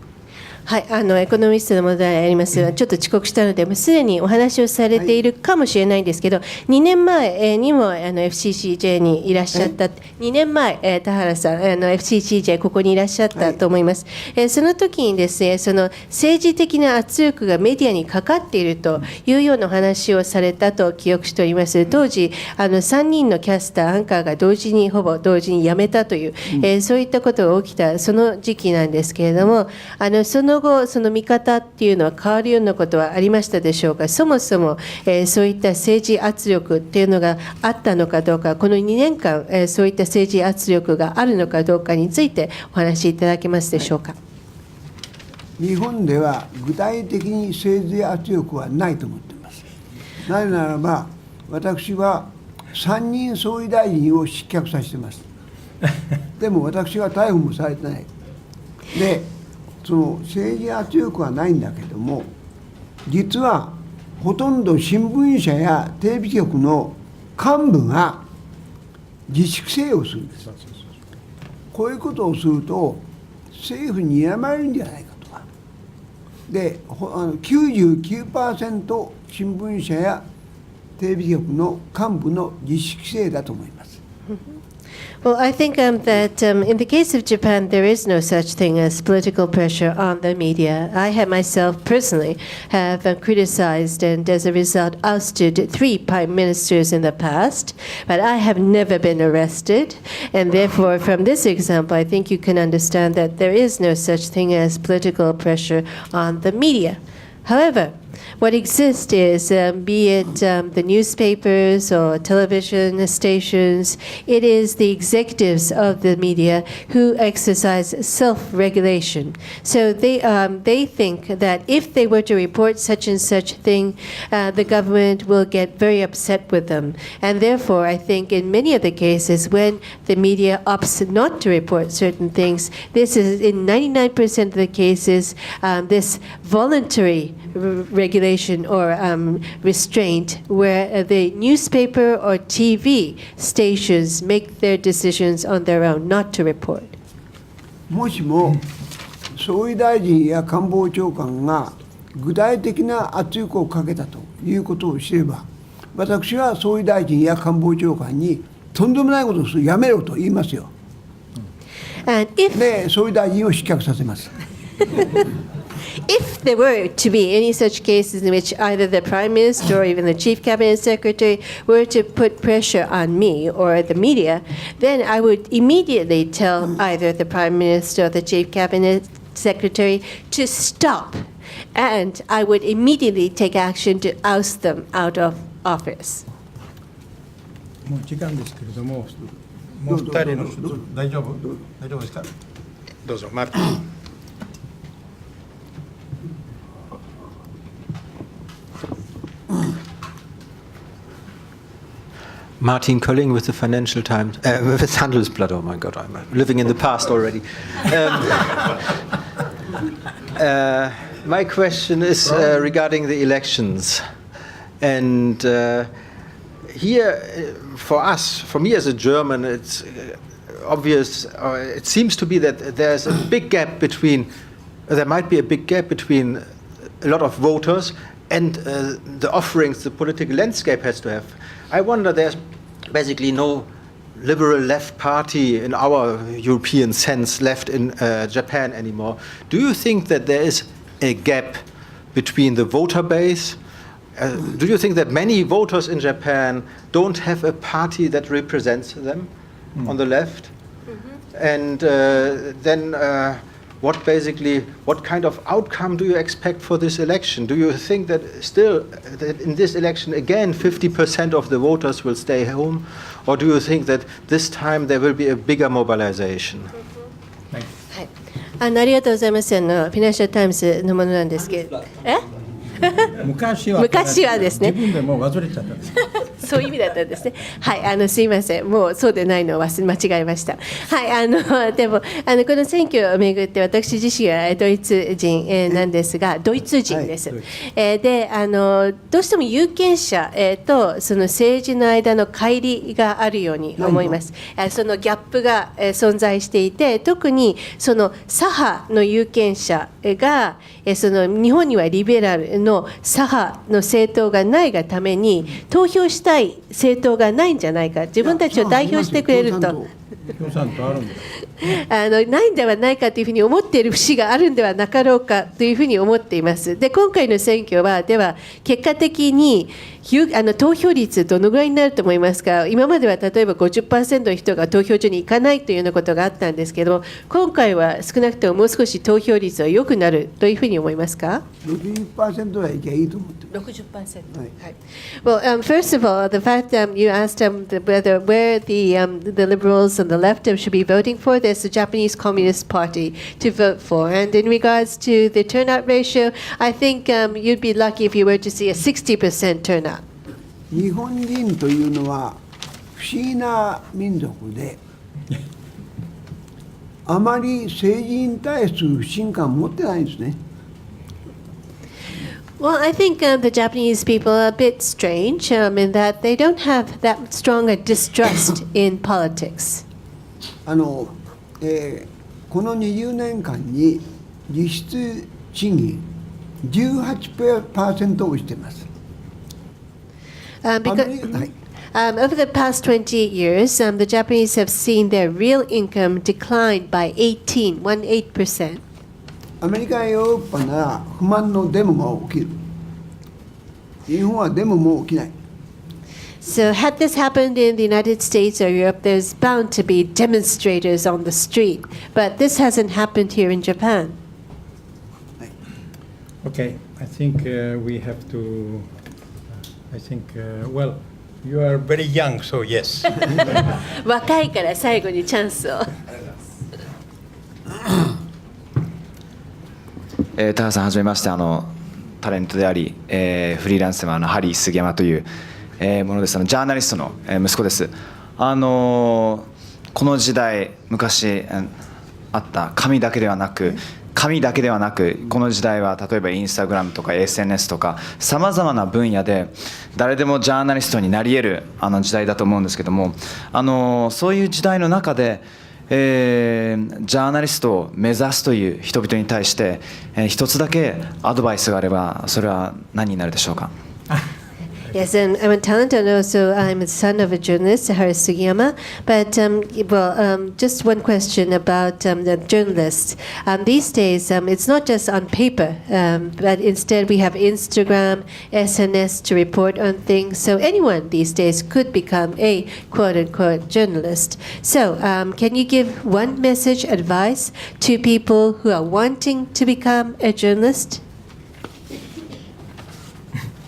はい、エコノミストの問題ありますが、ちょっと遅刻したので、もうすでにお話をされているかもしれないんですけど、2年前にもFCCJ にいらっしゃった、2年前、田原さん、FCCJ、ここにいらっしゃったと思います。その時にですね、その政治的な圧力がメディアにかかっているというようなお話をされたと記憶しております。当時、3人のキャスター、アンカーがほぼ同時に辞めたという、そういったことが起きた、その時期なんですけれども、その後、その見方っていうのは変わるようなことはありましたでしょうか。そもそも、そういった政治圧力っていうのがあったのかどうか、この2年間、そういった政治圧力があるのかどうかについてお話しいただけますでしょうか。日本では具体的に政治圧力はないと思っています。なぜならば、私は3人総理大臣を失脚させています。でも私は逮捕もされてない。で、その政治圧力はないんだけども、実はほとんど新聞社やテレビ局の幹部が自粛制をするんです。こういうことをすると政府に睨まれるんじゃないかとか。で、99% 新聞社やテレビ局の幹部の自粛制だと思います。Well, I think that in the case of Japan, there is no such thing as political pressure on the media. I have myself personally have criticized and as a result ousted 3 prime ministers in the past, but I have never been arrested. And therefore, from this example, I think you can understand that there is no such thing as political pressure on the media. However, what exists is, be it the newspapers or television stations, it is the executives of the media who exercise self-regulation. So they think that if they were to report such and such thing, the government will get very upset with them. And therefore, I think in many of the cases when the media opts not to report certain things, this is in 99% of the cases, this voluntary regulation or restraint where the newspaper or TV stations make their decisions on their own not to report. もしも総理大臣や官房長官が具体的な圧力をかけたということを知れば、私は総理大臣や官房長官にとんでもないことをする、やめろと言いますよ。で、総理大臣を失脚させます。If there were to be any such cases in which either the Prime Minister or even the Chief Cabinet Secretary were to put pressure on me or the media, then I would immediately tell either the Prime Minister or the Chief Cabinet Secretary to stop, and I would immediately take action to oust them out of office. もう時間ですけれども、もう2人の大丈夫ですか？どうぞ、マルティン。Martin Kölling with the Financial Times, with Handelsblatt. Oh my God, I'm living in the past already. My question is regarding the elections. And here, for us, for me as a German, it's obvious, it seems to be that there's a big gap between, there might be a big gap between a lot of voters and the offerings the political landscape has to have. I wonder, there's basically no liberal left party in our European sense left in Japan anymore. Do you think that there is a gap between the voter base? Do you think that many voters in Japan don't have a party that represents them on the left? And then what kind of outcome do you expect for this election? Do you think that still that in this election again 50% of the voters will stay home, or do you think that this time there will be a bigger mobilization? ありがとうございます。フィナンシャルタイムズのものなんですけど、昔はですね。自分でもう忘れちゃったんです。そういう意味だったんですね。はい、すいません。もうそうでないのを間違えました。はい、でも、この選挙をめぐって、私自身はドイツ人なんですが、ドイツ人です。で、どうしても有権者とその政治の間の乖離があるように思います。そのギャップが存在していて、特にその左派の有権者が、その日本にはリベラルの左派の政党がないがために、投票したい政党がないんじゃないか、自分たちを代表してくれると。共産党あるんですないんではないかというふうに思っている節があるんではなかろうかというふうに思っています。で、今回の選挙は、では結果的に投票率どのぐらいになると思いますか。今までは例えば 50% の人が投票所に行かないというようなことがあったんですけども、今回は少なくとももう少し投票率は良くなるというふうに思いますか。60% はいけばいいと思ってます。60%。はい。Well, first of all, the fact you asked whether where the liberals and the left should be voting for, there's the Japanese Communist Party to vote for. And in regards to the turnout ratio, I think you'd be lucky if you were to see a 60% turnout. 日本人というのは不思議な民族で、あまり政治に対する不信感を持ってないんですね。Well, I think the Japanese people are a bit strange in that they don't have that strong a distrust in politics. この20年間に実質賃金 18% 落ちています。Over the past 20 years, the Japanese have seen their real income decline by 18%. アメリカやヨーロッパなら不満のデモが起きる。日本はデモも起きない。So had this happened in the United States or Europe, there's bound to be demonstrators on the street. But this hasn't happened here in Japan. Okay, I think we have to. Well, you are very young, so yes. 若いから最後にチャンスを。タハさんはじめまして、タレントであり、フリーランスでハリー杉山という、ものです。ジャーナリストの、息子です。この時代、昔あった紙だけではなく、この時代は例えばインスタグラムとか SNS とかさまざまな分野で誰でもジャーナリストになり得る時代だと思うんですけども、そういう時代の中で、ジャーナリストを目指すという人々に対して、一つだけアドバイスがあればそれは何になるでしょうか。Yes, and I'm a talent, and also I'm the son of a journalist, Tahara Sugiyama. But just one question about the journalists. These days, it's not just on paper, but instead we have Instagram, SNS to report on things. So anyone these days could become a quote-unquote journalist. So can you give one message, advice to people who are wanting to become a journalist?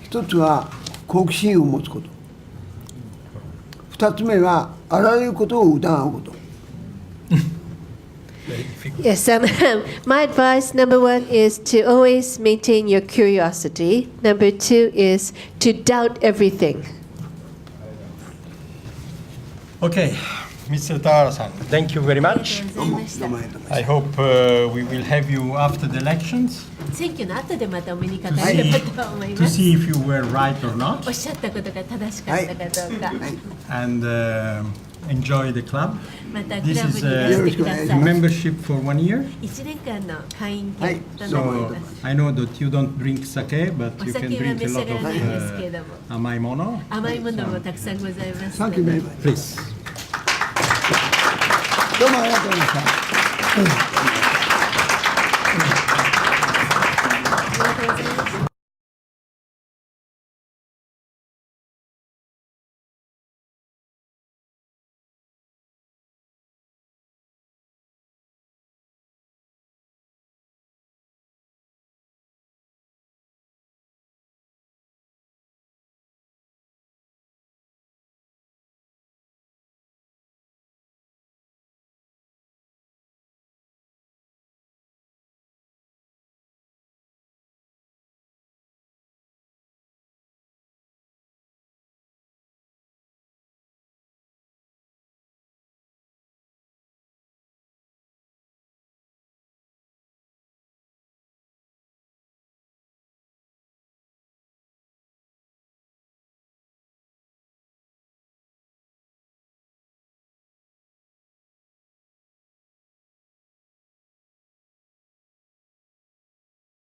一つは好奇心を持つこと。二つ目はあらゆることを疑うこと。Yes, my advice, number one, is to always maintain your curiosity. Number two is to doubt everything. Okay, Mr. Tahara-san, thank you very much. I hope we will have you after the elections 選挙の後でまたお目にかかればと思い to ます。 see if you were right or お not っしゃったことが正しかったかどうか。 and enjoy the club. またク This ラブ is にいらしてください。 membership for 1 year. 1年間の会員権となってい So ます。 I know that you don't drink sake, but お you 酒 can は drink 召 a し上 lot がらないんですけれ of ども、 amai mono. 甘いものもたくさんございますサンので。キューベリーマッチ。 Please. どうもありがとうございました。ありがとうございます。